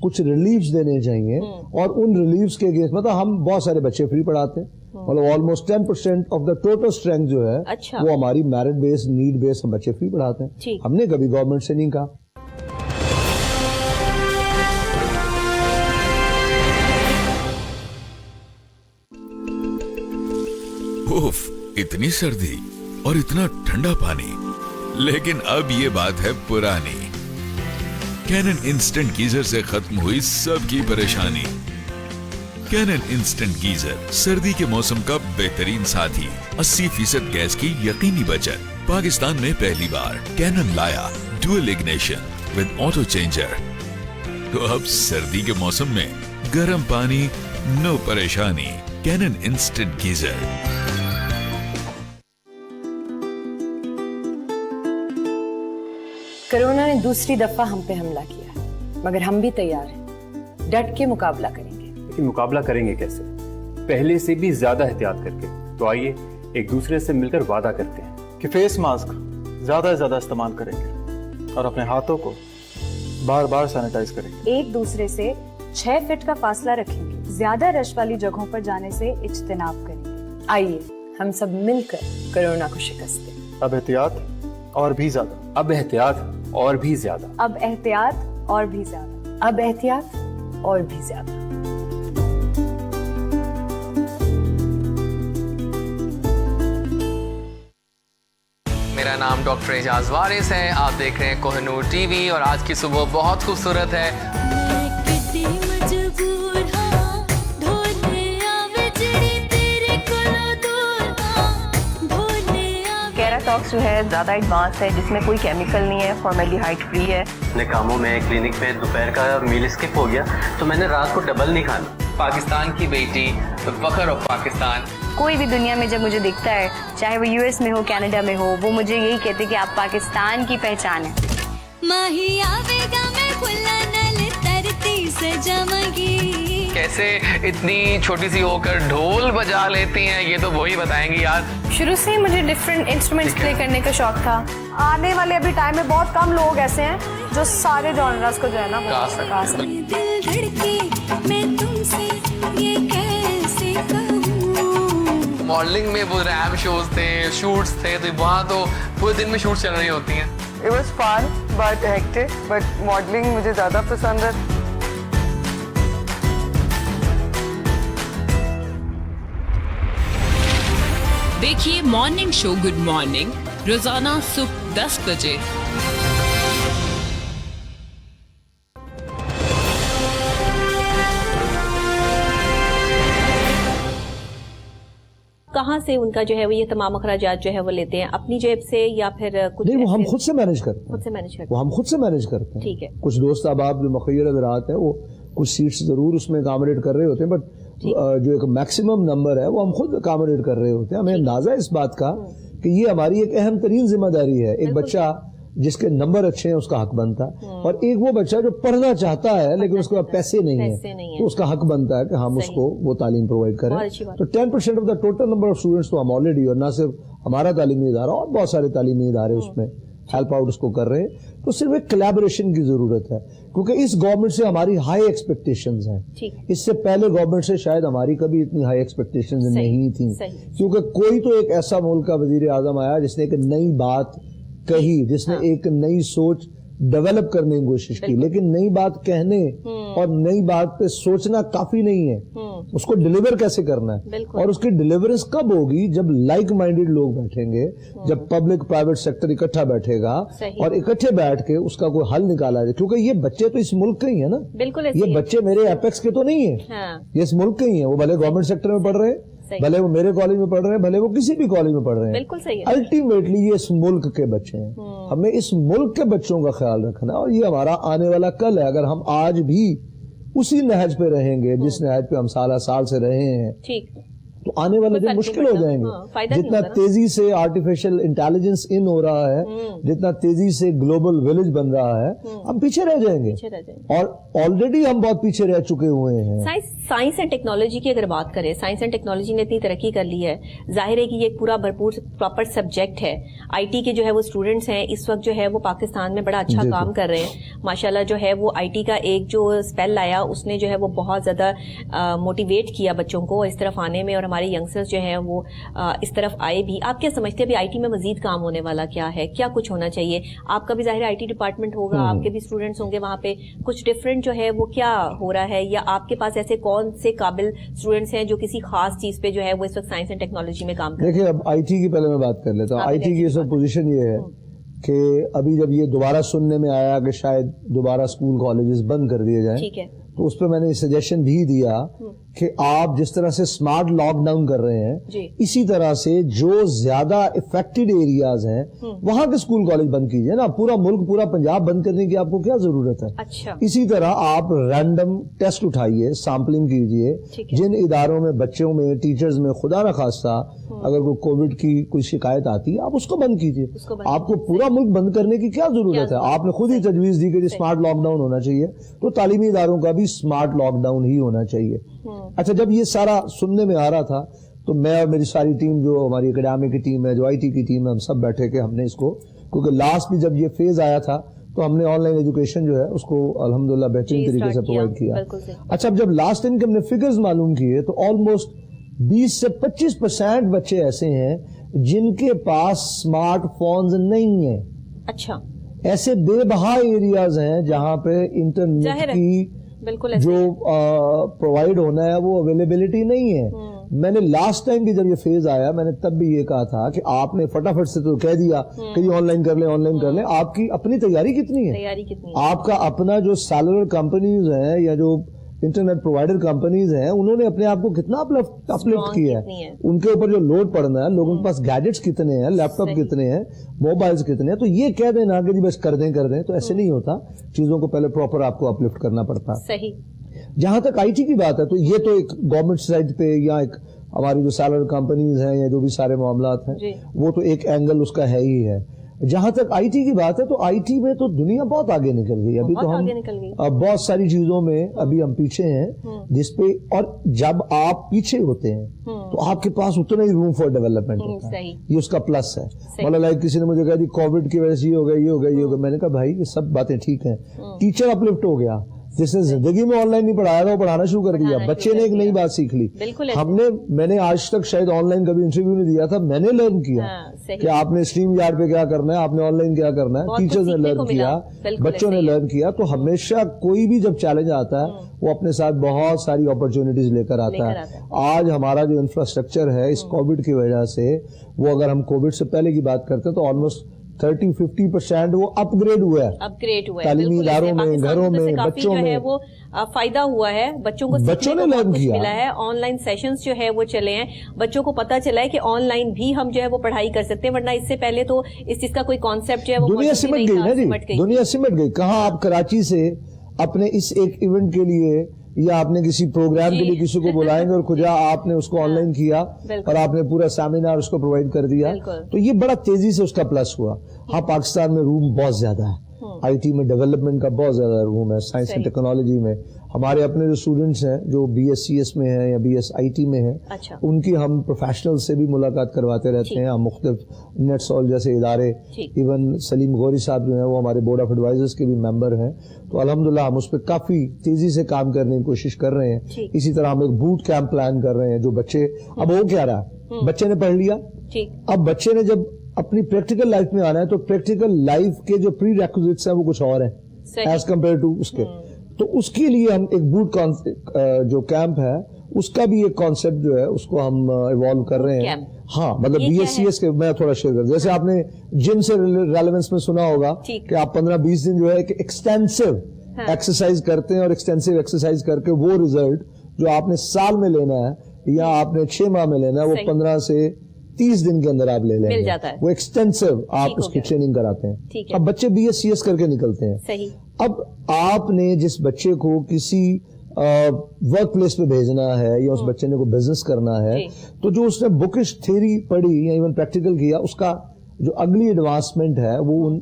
کچھ ریلیفز دینے چاہیے, اور ان ریلیفز کے اگینسٹ مطلب ہم بہت سارے بچے فری پڑھاتے ہیں, مطلب almost 10% of the total strength جو ہے وہ ہماری میرٹ بیس, نیڈ بیس ہم بچے فری پڑھاتے ہیں. ہم نے کبھی گورنمنٹ سے نہیں کہا. اتنی سردی اور اتنا ٹھنڈا پانی, لیکن اب یہ بات ہے پرانی. کینن انسٹنٹ گیزر سے ختم ہوئی سب کی پریشانی. کینن انسٹنٹ گیزر سردی کے موسم کا بہترین ساتھی. 80% گیس کی یقینی بچت. پاکستان میں پہلی بار کینن لایا dual ignition with auto changer. تو اب سردی کے موسم میں گرم پانی, نو پریشانی. Canon instant geyser. کرونا نے دوسری دفعہ ہم پہ حملہ کیا, مگر ہم بھی تیار ہیں, ڈٹ کے مقابلہ کریں گے. لیکن مقابلہ کریں گے کیسے؟ پہلے سے بھی زیادہ احتیاط کر کے. تو آئیے ایک دوسرے سے مل کر وعدہ کرتے ہیں کہ فیس ماسک زیادہ سے زیادہ استعمال کریں گے اور اپنے ہاتھوں کو بار بار سینیٹائز کریں گے. ایک دوسرے سے 6 فٹ کا فاصلہ رکھیں گے. زیادہ رش والی جگہوں پر جانے سے اجتناب کریں گے. آئیے ہم سب مل کر کرونا کو شکست دیں. اب احتیاط اور بھی زیادہ. اب احتیاط اور بھی زیادہ. اب احتیاط اور بھی زیادہ. اب احتیاط اور بھی زیادہ. میرا نام ڈاکٹر اعجاز وارث ہے. آپ دیکھ رہے ہیں کوہ نور ٹی وی, اور آج کی صبح بہت خوبصورت ہے. ٹاکس جو ہے زیادہ ایڈوانس ہے, جس میں کوئی کیمیکل نہیں ہے, فارمیلڈیہائڈ فری ہے. اپنے کاموں میں کلینک میں دوپہر کا میل اسکپ ہو گیا تو میں نے رات کو ڈبل نہیں کھانا. پاکستان کی بیٹی, فخر آف پاکستان. کوئی بھی دنیا میں جب مجھے دکھتا ہے, چاہے وہ US میں ہو, کینیڈا میں ہو, وہ مجھے یہی کہتے کہ آپ پاکستان کی پہچان ہیں. کیسے اتنی چھوٹی سی ہو کر ڈھول بجا لیتی ہیں, یہ تو وہی بتائیں گی یار. شروع سے ہی مجھے ڈفرینٹ انسٹرومنٹس پلے کرنے کا شوق تھا. آنے والے ابھی ٹائم میں بہت کم لوگ ایسے ہیں جو سارے جانرز کو جو ہے نا گا سکتے ہیں. ماڈلنگ میں وہ ریمپ شوز تھے, شوٹس تھے, تو وہاں تو پورے دن میں شوٹس چل رہی ہوتی ہیں. It was fun but hectic, but modeling مجھے زیادہ پسند ہے. دیکھیے مارننگ شو گڈ مارننگ روزانہ صبح 10 بجے. کہاں سے ان کا جو ہے وہ یہ تمام اخراجات جو ہے وہ لیتے ہیں, اپنی جیب سے یا پھر کچھ؟ نہیں, وہ ہم خود سے مینج کرتے ہیں. خود سے مینج کرتے ہیں. وہ ہم خود سے مینج کرتے ہیں. ٹھیک ہے. کچھ دوست احباب جو مخیر حضرات ہیں وہ کچھ سیٹس ضرور اس میں اکاموڈیٹ کر رہے ہوتے ہیں, بٹ جو ایک میکسیمم نمبر ہے وہ ہم خود اکاموڈیٹ کر رہے ہوتے ہیں. ہمیں اندازہ اس بات کا کہ یہ ہماری ایک اہم ترین ذمہ داری ہے. ایک بچہ جس کے نمبر اچھے ہیں اس کا حق بنتا ہے, اور ایک وہ بچہ جو پڑھنا چاہتا ہے لیکن اس کے پاس پیسے نہیں ہیں, تو اس کا حق بنتا ہے کہ ہم اس کو وہ تعلیم پرووائڈ کریں. تو 10% of the total number of students تو ہم آلریڈی, اور نہ صرف ہمارا تعلیمی ادارہ اور بہت سارے تعلیمی ادارے اس میں ہیلپ آؤٹ اس کو کر رہے ہیں. تو صرف ایک کلیبوریشن کی ضرورت ہے, کیونکہ اس گورنمنٹ سے ہماری ہائی ایکسپیکٹیشنز ہیں. اس سے پہلے گورنمنٹ سے شاید ہماری کبھی اتنی ہائی ایکسپیکٹیشنز نہیں تھیں, کیونکہ کوئی تو ایک ایسا ملک کا وزیر اعظم آیا جس نے ایک نئی بات کہی, جس نے ایک نئی سوچ ڈیولپ کرنے کی کوشش کی. لیکن نئی بات کہنے اور نئی بات پہ سوچنا کافی نہیں ہے, اس کو ڈیلیور کیسے کرنا ہے, اور اس کی ڈیلیورنس کب ہوگی جب لائک مائنڈیڈ لوگ بیٹھیں گے, جب پبلک پرائیویٹ سیکٹر اکٹھا بیٹھے گا اور اکٹھے بیٹھ کے اس کا کوئی حل نکالا جائے. کیونکہ یہ بچے تو اس ملک کے ہی ہیں نا, یہ بچے میرے ایپیکس کے تو نہیں ہیں, یہ اس ملک کے ہی ہیں. وہ بھلے گورنمنٹ سیکٹر میں پڑھ رہے ہیں, بھلے وہ میرے کالج میں پڑھ رہے ہیں, بھلے وہ کسی بھی کالج میں پڑھ رہے ہیں, الٹیمیٹلی یہ اس ملک کے بچے ہیں. ہمیں اس ملک کے بچوں کا خیال رکھنا ہے, اور یہ ہمارا آنے والا کل ہے. اگر ہم آج بھی اسی نہج پہ رہیں گے جس نہج پہ ہم سالہ سال سے رہے ہیں, تو آنے والے دن مشکل ہو جائیں گے. جتنا تیزی سے آرٹیفیشل انٹیلیجنس ان ہو رہا ہے, جتنا تیزی سے گلوبل ولیج بن رہا ہے, ہم پیچھے رہ جائیں گے, اور آلریڈی ہم بہت پیچھے رہ چکے ہوئے ہیں. سائنس اینڈ ٹیکنالوجی کی اگر بات کریں, سائنس اینڈ ٹیکنالوجی نے اتنی ترقی کر لی ہے, ظاہر ہے کہ یہ ایک پورا بھرپور پراپر سبجیکٹ ہے. آئی ٹی کے جو ہے وہ اسٹوڈنٹس ہیں اس وقت جو ہے وہ پاکستان میں بڑا اچھا کام کر رہے ہیں ماشاءاللہ. جو ہے وہ آئی ٹی کا ایک جو اسپیل آیا اس نے جو ہے وہ بہت زیادہ موٹیویٹ کیا بچوں کو اس طرف آنے میں, اور ہمارے ینگسٹرز جو ہیں وہ اس طرف آئے بھی. آپ کیا سمجھتے ہیں ابھی آئی ٹی میں مزید کام ہونے والا کیا ہے, کیا کچھ ہونا چاہیے؟ آپ کا بھی ظاہر آئی ٹی ڈپارٹمنٹ ہوگا, آپ کے بھی اسٹوڈنٹس ہوں گے وہاں پہ, کچھ ڈفرینٹ جو ہے وہ کیا ہو رہا ہے, یا آپ کے پاس ایسے کون سے قابل اسٹوڈنٹس ہیں جو کسی خاص چیز پہ جو ہے وہ اس وقت سائنس اینڈ ٹیکنالوجی میں کام کریں؟ دیکھیں, اب آئی ٹی کی پہلے میں بات کر لیتا ہوں. آئی ٹی کی اس وقت پوزیشن یہ ہے کہ ابھی جب یہ دوبارہ سننے میں آیا کہ شاید دوبارہ اسکول کالجز بند کر دیے جائیں, تو اس پہ میں نے سجیشن بھی دیا کہ آپ جس طرح سے اسمارٹ لاک ڈاؤن کر رہے ہیں, اسی طرح سے جو زیادہ افیکٹڈ ایریاز ہیں وہاں کے اسکول کالج بند کیجئے نا. پورا ملک, پورا پنجاب بند کرنے کی آپ کو کیا ضرورت ہے؟ اسی طرح آپ رینڈم ٹیسٹ اٹھائیے, سیمپلنگ کیجئے. جن اداروں میں بچوں میں, ٹیچرز میں خدا نخواستہ اگر کوئی کووڈ کی کوئی شکایت آتی ہے, آپ اس کو بند کیجئے. آپ کو پورا ملک بند کرنے کی کیا ضرورت ہے؟ آپ نے خود ہی تجویز دی کہ اسمارٹ لاک ڈاؤن ہونا چاہیے, تو تعلیمی اداروں کا بھی اسمارٹ لاک ڈاؤن ہی ہونا چاہیے. اچھا, جب یہ سارا سننے میں آ رہا تھا تو میں اور میری ساری ٹیم, جو ہماری اکیڈمی کی ٹیم ہے, جو آئی ٹی کی ٹیم ہے, ہم سب بیٹھے کہ ہم نے اس کو, کیونکہ لاسٹ بھی جب یہ فیز آیا تھا تو ہم نے آن لائن ایجوکیشن جو ہے اس کو الحمدللہ بہترین طریقے سے پرووائڈ کیا. اچھا, اب جب لاسٹ ٹائم ہم نے فگرز معلوم کیے تو آلموسٹ 20 سے 25% بچے ایسے ہیں جن کے پاس اسمارٹ فونز نہیں ہیں. اچھا, ایسے بے بہا ایریاز ہیں جہاں پہ انٹرنیٹ کی جو پرووائڈ ہونا ہے وہ اویلیبلٹی نہیں ہے. میں نے لاسٹ ٹائم بھی جب یہ فیز آیا, میں نے تب بھی یہ کہا تھا کہ آپ نے فٹافٹ سے تو کہہ دیا کہ یہ آن لائن کر لیں, آن لائن کر لیں. آپ کی اپنی تیاری کتنی ہے؟ آپ کا اپنا جو سیلولر کمپنیز ہیں یا جو انٹرنیٹ پرووائڈر کمپنیز ہیں, انہوں نے اپنے آپ کو کتنا اپلفٹ کیا ہے؟ ان کے اوپر جو لوڈ پڑنا ہے, لوگوں کے پاس گیجٹس کتنے ہیں, لیپ ٹاپ کتنے ہیں, موبائلز کتنے ہیں, تو یہ کہہ دینا کہ جی بس کر دیں, تو ایسے نہیں ہوتا. چیزوں کو پہلے پراپر آپ کو اپلفٹ کرنا پڑتا. صحیح. جہاں تک آئی ٹی کی بات ہے تو یہ تو ایک گورنمنٹ سائڈ پہ یا ایک ہماری جو سیلولر کمپنیز ہیں یا جو بھی سارے معاملات ہیں وہ تو ایک اینگل اس کا ہے ہی ہے. جہاں تک آئی ٹی کی بات ہے تو آئی ٹی میں تو دنیا بہت آگے نکل گئی. ابھی تو ہم بہت ساری چیزوں میں ابھی ہم پیچھے ہیں جس پہ, اور جب آپ پیچھے ہوتے ہیں تو آپ کے پاس اتنا ہی روم فار ڈیولپمنٹ ہوتا ہے. یہ اس کا پلس ہے. مطلب لائک کسی نے مجھے کہا جی کووڈ کی وجہ سے یہ ہو گیا, یہ ہو گیا, یہ ہو گیا. میں نے کہا بھائی یہ سب باتیں ٹھیک ہیں, ٹیچر اپلفٹ ہو گیا, جس نے زندگی میں آن لائن نہیں پڑھایا تھا وہ پڑھانا شروع کر دیا. بچے نے ایک نئی بات سیکھ لی. میں نے آج تک شاید آن لائن کبھی انٹرویو نہیں دیا تھا, میں نے لرن کیا کہ آپ نے اسٹریم یارڈ پہ کیا کرنا ہے, آپ نے آن لائن کیا کرنا ہے. ٹیچرز نے لرن کیا, بچوں نے لرن کیا. تو ہمیشہ کوئی بھی جب چیلنج آتا ہے وہ اپنے ساتھ بہت ساری اپرچونٹیز لے کر آتا ہے. آج ہمارا جو انفراسٹرکچر ہے اس کووڈ کی وجہ سے, وہ اگر ہم کووڈ سے پہلے کی بات کرتے ہیں تو آلموسٹ 30-50% وہ اپ گریڈ ہوا ہے تعلیمی اداروں میں, گھروں میں, بچوں میں. وہ فائدہ ہوا ہے, بچوں نے لرن کیا ملا ہے. آن لائن سیشنز جو ہے وہ چلے ہیں, بچوں کو پتا چلا ہے کہ آن لائن بھی ہم جو ہے وہ پڑھائی کر سکتے ہیں, ورنہ اس سے پہلے تو اس چیز کا کوئی کانسیپٹ جو ہے وہ دنیا سمٹ گئی نا جی, دنیا سمٹ گئی. کہاں آپ کراچی سے اپنے اس ایک ایونٹ کے لیے یا آپ نے کسی پروگرام کے لیے کسی کو بلائیں گے اور خدا آپ نے اس کو آن لائن کیا اور آپ نے پورا سیمینار اس کو پرووائڈ کر دیا, تو یہ بڑا تیزی سے اس کا پلس ہوا. ہاں پاکستان میں روم بہت زیادہ ہے, آئی ٹی میں ڈیولپمنٹ کا بہت زیادہ روم ہے, سائنس اینڈ ٹیکنالوجی میں. ہمارے اپنے جو اسٹوڈنٹس ہیں جو بی ایس سی ایس میں ہیں یا بی ایس آئی ٹی میں ہیں, ان کی ہم پروفیشنل سے بھی ملاقات کرواتے رہتے ہیں. ہم مختلف نیٹ سال جیسے ادارے, ایون سلیم غوری صاحب جو ہیں وہ ہمارے بورڈ آف ایڈوائزرز کے بھی ممبر ہیں, تو الحمدللہ ہم اس پہ کافی تیزی سے کام کرنے کی کوشش کر رہے ہیں. اسی طرح ہم ایک بوٹ کیمپ پلان کر رہے ہیں. جو بچے, اب ہو کیا رہا, بچے نے پڑھ لیا, اب بچے نے جب اپنی پریکٹیکل لائف میں آنا ہے تو پریکٹیکل لائف کے جو پری ریکوزٹس ہیں وہ کچھ اور ہیں ایز کمپیئر ٹو اس کے. تو اس کے لیے ہم ایک بوٹ جو کیمپ ہے اس کا بھی ایک کانسیپٹ جو ہے اس کو ہم ایوالو کر رہے ہیں. ہاں مطلب بی ایس سی ایس کے میں تھوڑا شیئر کر, جیسے آپ نے جم سے ریلیونس میں سنا ہوگا کہ آپ 15-20 دن جو ہے کہ ایکسٹینسو ایکسرسائز کرتے ہیں, اور ایکسٹینسو ایکسرسائز کر کے وہ ریزلٹ جو آپ نے سال میں لینا ہے یا آپ نے 6 ماہ میں لینا ہے وہ 15 سے 30 دن کے اندر آپ لے لیں گے. وہ ایکسٹینسو آپ اس کی ٹریننگ کراتے ہیں. اب بچے بی ایس سی ایس کر کے نکلتے ہیں. اب آپ نے جس بچے کو کسی ورک پلیس پہ بھیجنا ہے یا اس بچے نے کوئی بزنس کرنا ہے, تو جو اس نے بکش تھیوری پڑھی یا ایون پریکٹیکل کیا, اس کا جو اگلی ایڈوانسمنٹ ہے وہ ان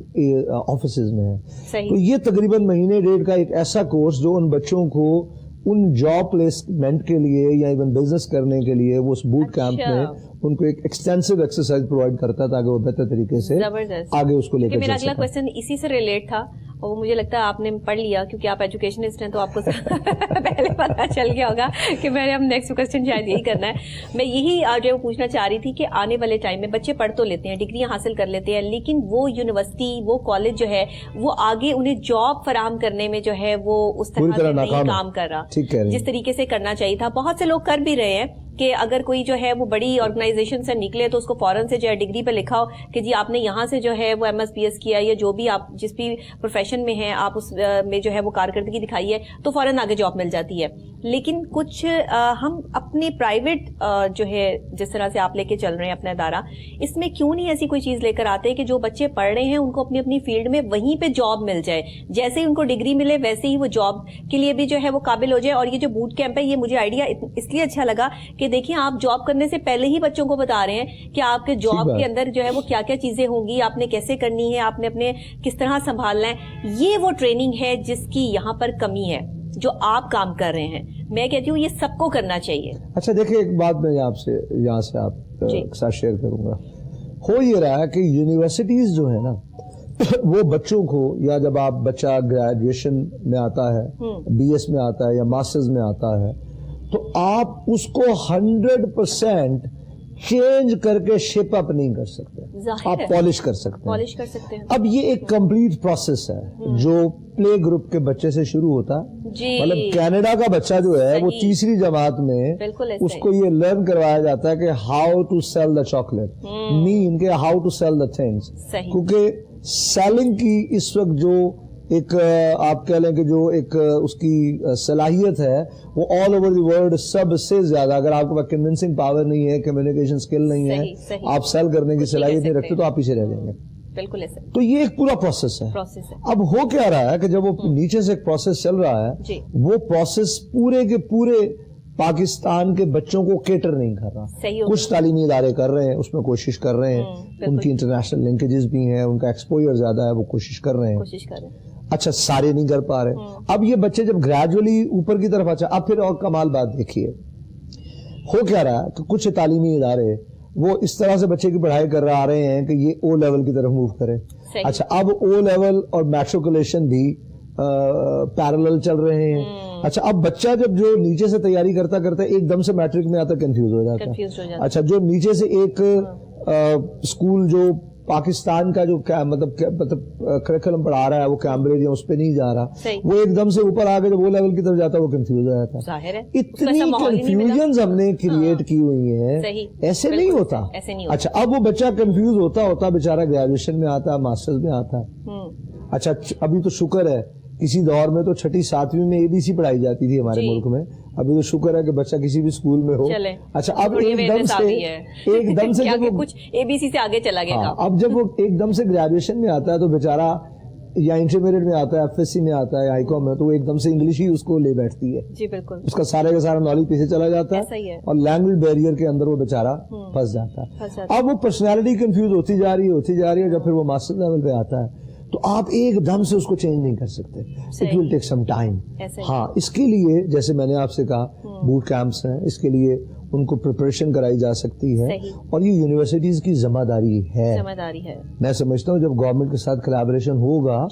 آفیسز میں ہے. تو یہ تقریباً مہینے ڈیڑھ کا ایک ایسا کورس جو ان بچوں کو ان جاب پلیسمنٹ کے لیے یا ایون بزنس کرنے کے لیے وہ اس بوٹ کیمپ میں ان کو ایک ایکسٹینسو ایکسرسائز پرووائڈ کرتا ہے تاکہ وہ بہتر طریقے سے آگے اس کو لے کر. میرا اگلا کوشچن اسی سے ریلیٹ تھا, اور وہ مجھے لگتا ہے آپ نے پڑھ لیا کیونکہ آپ ایجوکیشنسٹ ہیں, تو آپ کو پہلے پتا چل گیا ہوگا کہ میں نے ہم نیکسٹ کوشچن شاید یہی کرنا ہے. میں یہی جو پوچھنا چاہ رہی تھی کہ آنے والے ٹائم میں بچے پڑھ تو لیتے ہیں, ڈگریاں حاصل کر لیتے ہیں, لیکن وہ یونیورسٹی وہ کالج جو ہے وہ آگے انہیں جاب فراہم کرنے میں جو ہے وہ اس طرح سے نہیں کام کر رہا جس طریقے سے کرنا چاہیے تھا. بہت سے لوگ کر بھی رہے ہیں کہ اگر کوئی جو ہے وہ بڑی آرگنائزیشن سے نکلے تو اس کو فوراً سے جو ہے ڈگری پہ لکھا ہو کہ جی آپ نے یہاں سے جو ہے وہ ایم ایس پی ایس کیا, یا جو بھی آپ جس بھی پروفیشن میں ہیں آپ اس میں جو ہے وہ کارکردگی دکھائی ہے تو فوراً آگے جاب مل جاتی ہے. لیکن کچھ ہم اپنے پرائیویٹ جو ہے جس طرح سے آپ لے کے چل رہے ہیں اپنا ادارہ, اس میں کیوں نہیں ایسی کوئی چیز لے کر آتے کہ جو بچے پڑھ رہے ہیں ان کو اپنی اپنی فیلڈ میں وہیں پہ جاب مل جائے, جیسے ہی ان کو ڈگری ملے ویسے ہی وہ جاب کے لیے بھی جو ہے وہ قابل ہو جائے. اور یہ جو بوٹ کیمپ ہے یہ مجھے آئیڈیا اس لیے اچھا لگا کہ دیکھیں آپ جاب کرنے سے پہلے ہی بچوں کو بتا رہے ہیں کہ آپ کے جاب کے اندر جو ہے وہ کیا کیا چیزیں ہوں گی, آپ نے کیسے کرنی ہے, آپ نے اپنے کس طرح سنبھالنا ہے. یہ وہ ٹریننگ ہے جس کی یہاں پر کمی ہے جو آپ کام کر رہے ہیں. میں کہتی ہوں یہ سب کو کرنا چاہیے. اچھا دیکھیں ایک بات میں آپ سے یہاں سے آپ کے ساتھ شیئر کروں گا. ہو یہ رہا ہے کہ یونیورسٹیز جو ہے نا وہ بچوں کو, یا جب آپ بچہ گریجویشن میں آتا ہے, بی ایس میں آتا ہے یا ماسٹرز میں آتا ہے, تو آپ اس کو 100% چینج کر کے شیپ اپ نہیں کر سکتے, آپ پالش کر سکتے ہیں. اب یہ ایک کمپلیٹ پروسیس ہے جو پلے گروپ کے بچے سے شروع ہوتا ہے. مطلب کینیڈا کا بچہ جو ہے وہ تیسری جماعت میں اس کو یہ لرن کروایا جاتا ہے کہ how to sell the chocolate, مین کہ how to sell the things. کیونکہ سیلنگ کی اس وقت جو ایک آپ کہہ لیں کہ جو ایک اس کی صلاحیت ہے وہ آل اوور دی ورلڈ سب سے زیادہ, اگر آپ کے پاس کنونسنگ پاور نہیں ہے, کمیونیکیشن اسکل نہیں ہے, آپ سیل کرنے کی صلاحیت نہیں رکھتے تو آپ پیچھے رہ جائیں گے. بالکل ایسا. تو یہ ایک پورا پروسیس ہے. اب ہو کیا رہا ہے کہ جب وہ نیچے سے ایک پروسیس چل رہا ہے, وہ پروسیس پورے کے پورے پاکستان کے بچوں کو کیٹر نہیں کر رہا. کچھ تعلیمی ادارے کر رہے ہیں, اس میں کوشش کر رہے ہیں, ان کی انٹرنیشنل لنکیجز بھی ہیں, ان کا ایکسپوجر زیادہ ہے, وہ کوشش کر رہے ہیں. اچھا سارے نہیں کر پا رہے. اب یہ بچے جب گریجولی اوپر کی طرف اچھا, اب پھر اور کمال بات دیکھیے ہو کیا رہا ہے کہ کچھ تعلیمی ادارے وہ اس طرح سے بچے کی پڑھائی کر رہے آ رہے ہیں کہ یہ او لیول کی طرف موو کرے. اچھا اب او لیول اور میٹریکولیشن بھی پیرالل چل رہے ہیں. اچھا اب بچہ جب جو نیچے سے تیاری کرتا کرتا ایک دم سے میٹرک میں آتا کنفیوز ہو جاتا ہے. اچھا جو نیچے سے ایک اسکول جو پاکستان کا جو مطلب کریکولم پڑھا رہا ہے وہ کیمبرج یا اس پہ نہیں جا رہا, وہ ایک دم سے اوپر آ کے جب وہ لیول کی طرف جاتا ہے وہ کنفیوز ہو جاتا ہے. اتنی کنفیوژنز ہم نے کریٹ کی ہوئی ہیں, ایسے نہیں ہوتا. اچھا اب وہ بچہ کنفیوز ہوتا ہوتا بیچارہ گریجویشن میں آتا ہے, ماسٹرز میں آتا ہے. اچھا ابھی تو شکر ہے کسی دور میں تو 6ٹھی 7ویں میں اے بی سی پڑھائی جاتی تھی ہمارے ملک میں, ابھی تو شکر ہے کہ بچہ کسی بھی اسکول میں ہو. اچھا اب ایک دم سے جب کچھ اے بی سی سے آگے چلا گیا, اب جب وہ ایک دم سے گریجویشن میں آتا ہے تو بیچارہ یا انٹرمیڈیٹ میں آتا ہے, FSC میں آتا ہے, ICOM میں, تو وہ ایک دم سے انگلش ہی اس کو لے بیٹھتی ہے. جی بالکل, اس کا سارے کا سارا نالج پیچھے چلا جاتا ہے اور لینگویج بیریئر کے اندر وہ بیچارہ پھنس جاتا ہے. اب وہ پرسنالٹی کنفیوز ہوتی جا رہی ہے, جب پھر وہ ماسٹر لیول پہ آتا ہے تو آپ ایک دم سے اس کو چینج نہیں کر سکتے. It will take some time. ہاں, اس کے لیے جیسے میں نے آپ سے کہا بوٹ کیمپس ہیں, اس کے لیے ان کو پریپریشن کرائی جا سکتی ہے, اور یہ یونیورسٹیز کی ذمہ داری ہے. میں سمجھتا ہوں جب گورنمنٹ کے ساتھ کولابوریشن ہوگا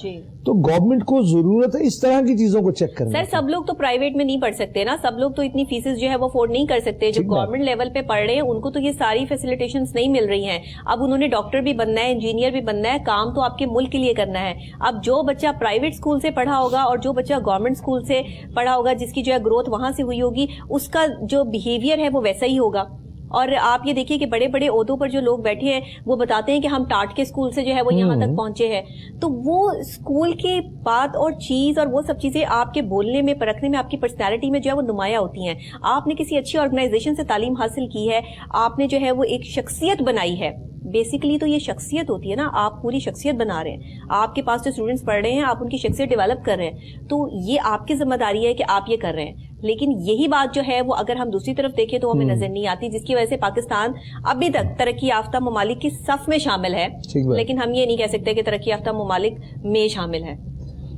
تو گورنمنٹ کو ضرورت ہے اس طرح کی چیزوں کو چیک کرنے. سر سب لوگ تو پرائیویٹ میں نہیں پڑھ سکتے نا, سب لوگ تو اتنی فیسز جو ہے وہ افورڈ نہیں کر سکتے. جو گورنمنٹ لیول پہ پڑھ رہے ہیں ان کو تو یہ ساری فیسیلیٹیشنز نہیں مل رہی ہیں. اب انہوں نے ڈاکٹر بھی بننا ہے, انجینئر بھی بننا ہے, کام تو آپ کے ملک کے لیے کرنا ہے. اب جو بچہ پرائیویٹ اسکول سے پڑھا ہوگا اور جو بچہ گورنمنٹ اسکول سے پڑھا ہوگا, جس کی جو ہے گروتھ وہاں سے ہوئی ہوگی, اس کا جو بہیویئر ہے وہ ویسا ہی ہوگا. اور آپ یہ دیکھیے کہ بڑے بڑے عہدوں پر جو لوگ بیٹھے ہیں وہ بتاتے ہیں کہ ہم ٹاٹ کے اسکول سے جو ہے وہ یہاں تک پہنچے ہیں. تو وہ اسکول کی بات اور چیز اور وہ سب چیزیں آپ کے بولنے میں, پرکھنے میں, آپ کی پرسنالٹی میں جو ہے وہ نمایاں ہوتی ہیں. آپ نے کسی اچھی آرگنائزیشن سے تعلیم حاصل کی ہے, آپ نے جو ہے وہ ایک شخصیت بنائی ہے. بیسیکلی تو یہ شخصیت ہوتی ہے نا, آپ پوری شخصیت بنا رہے ہیں. آپ کے پاس جو اسٹوڈنٹس پڑھ رہے ہیں آپ ان کی شخصیت ڈیولپ کر رہے ہیں, تو یہ آپ کی ذمہ داری ہے کہ آپ یہ کر رہے ہیں. لیکن یہی بات جو ہے وہ اگر ہم دوسری طرف دیکھیں تو ہمیں نظر نہیں آتی, جس کی وجہ سے پاکستان ابھی تک ترقی یافتہ ممالک کی صف میں شامل ہے, لیکن ہم یہ نہیں کہہ سکتے کہ ترقی یافتہ ممالک میں شامل ہے.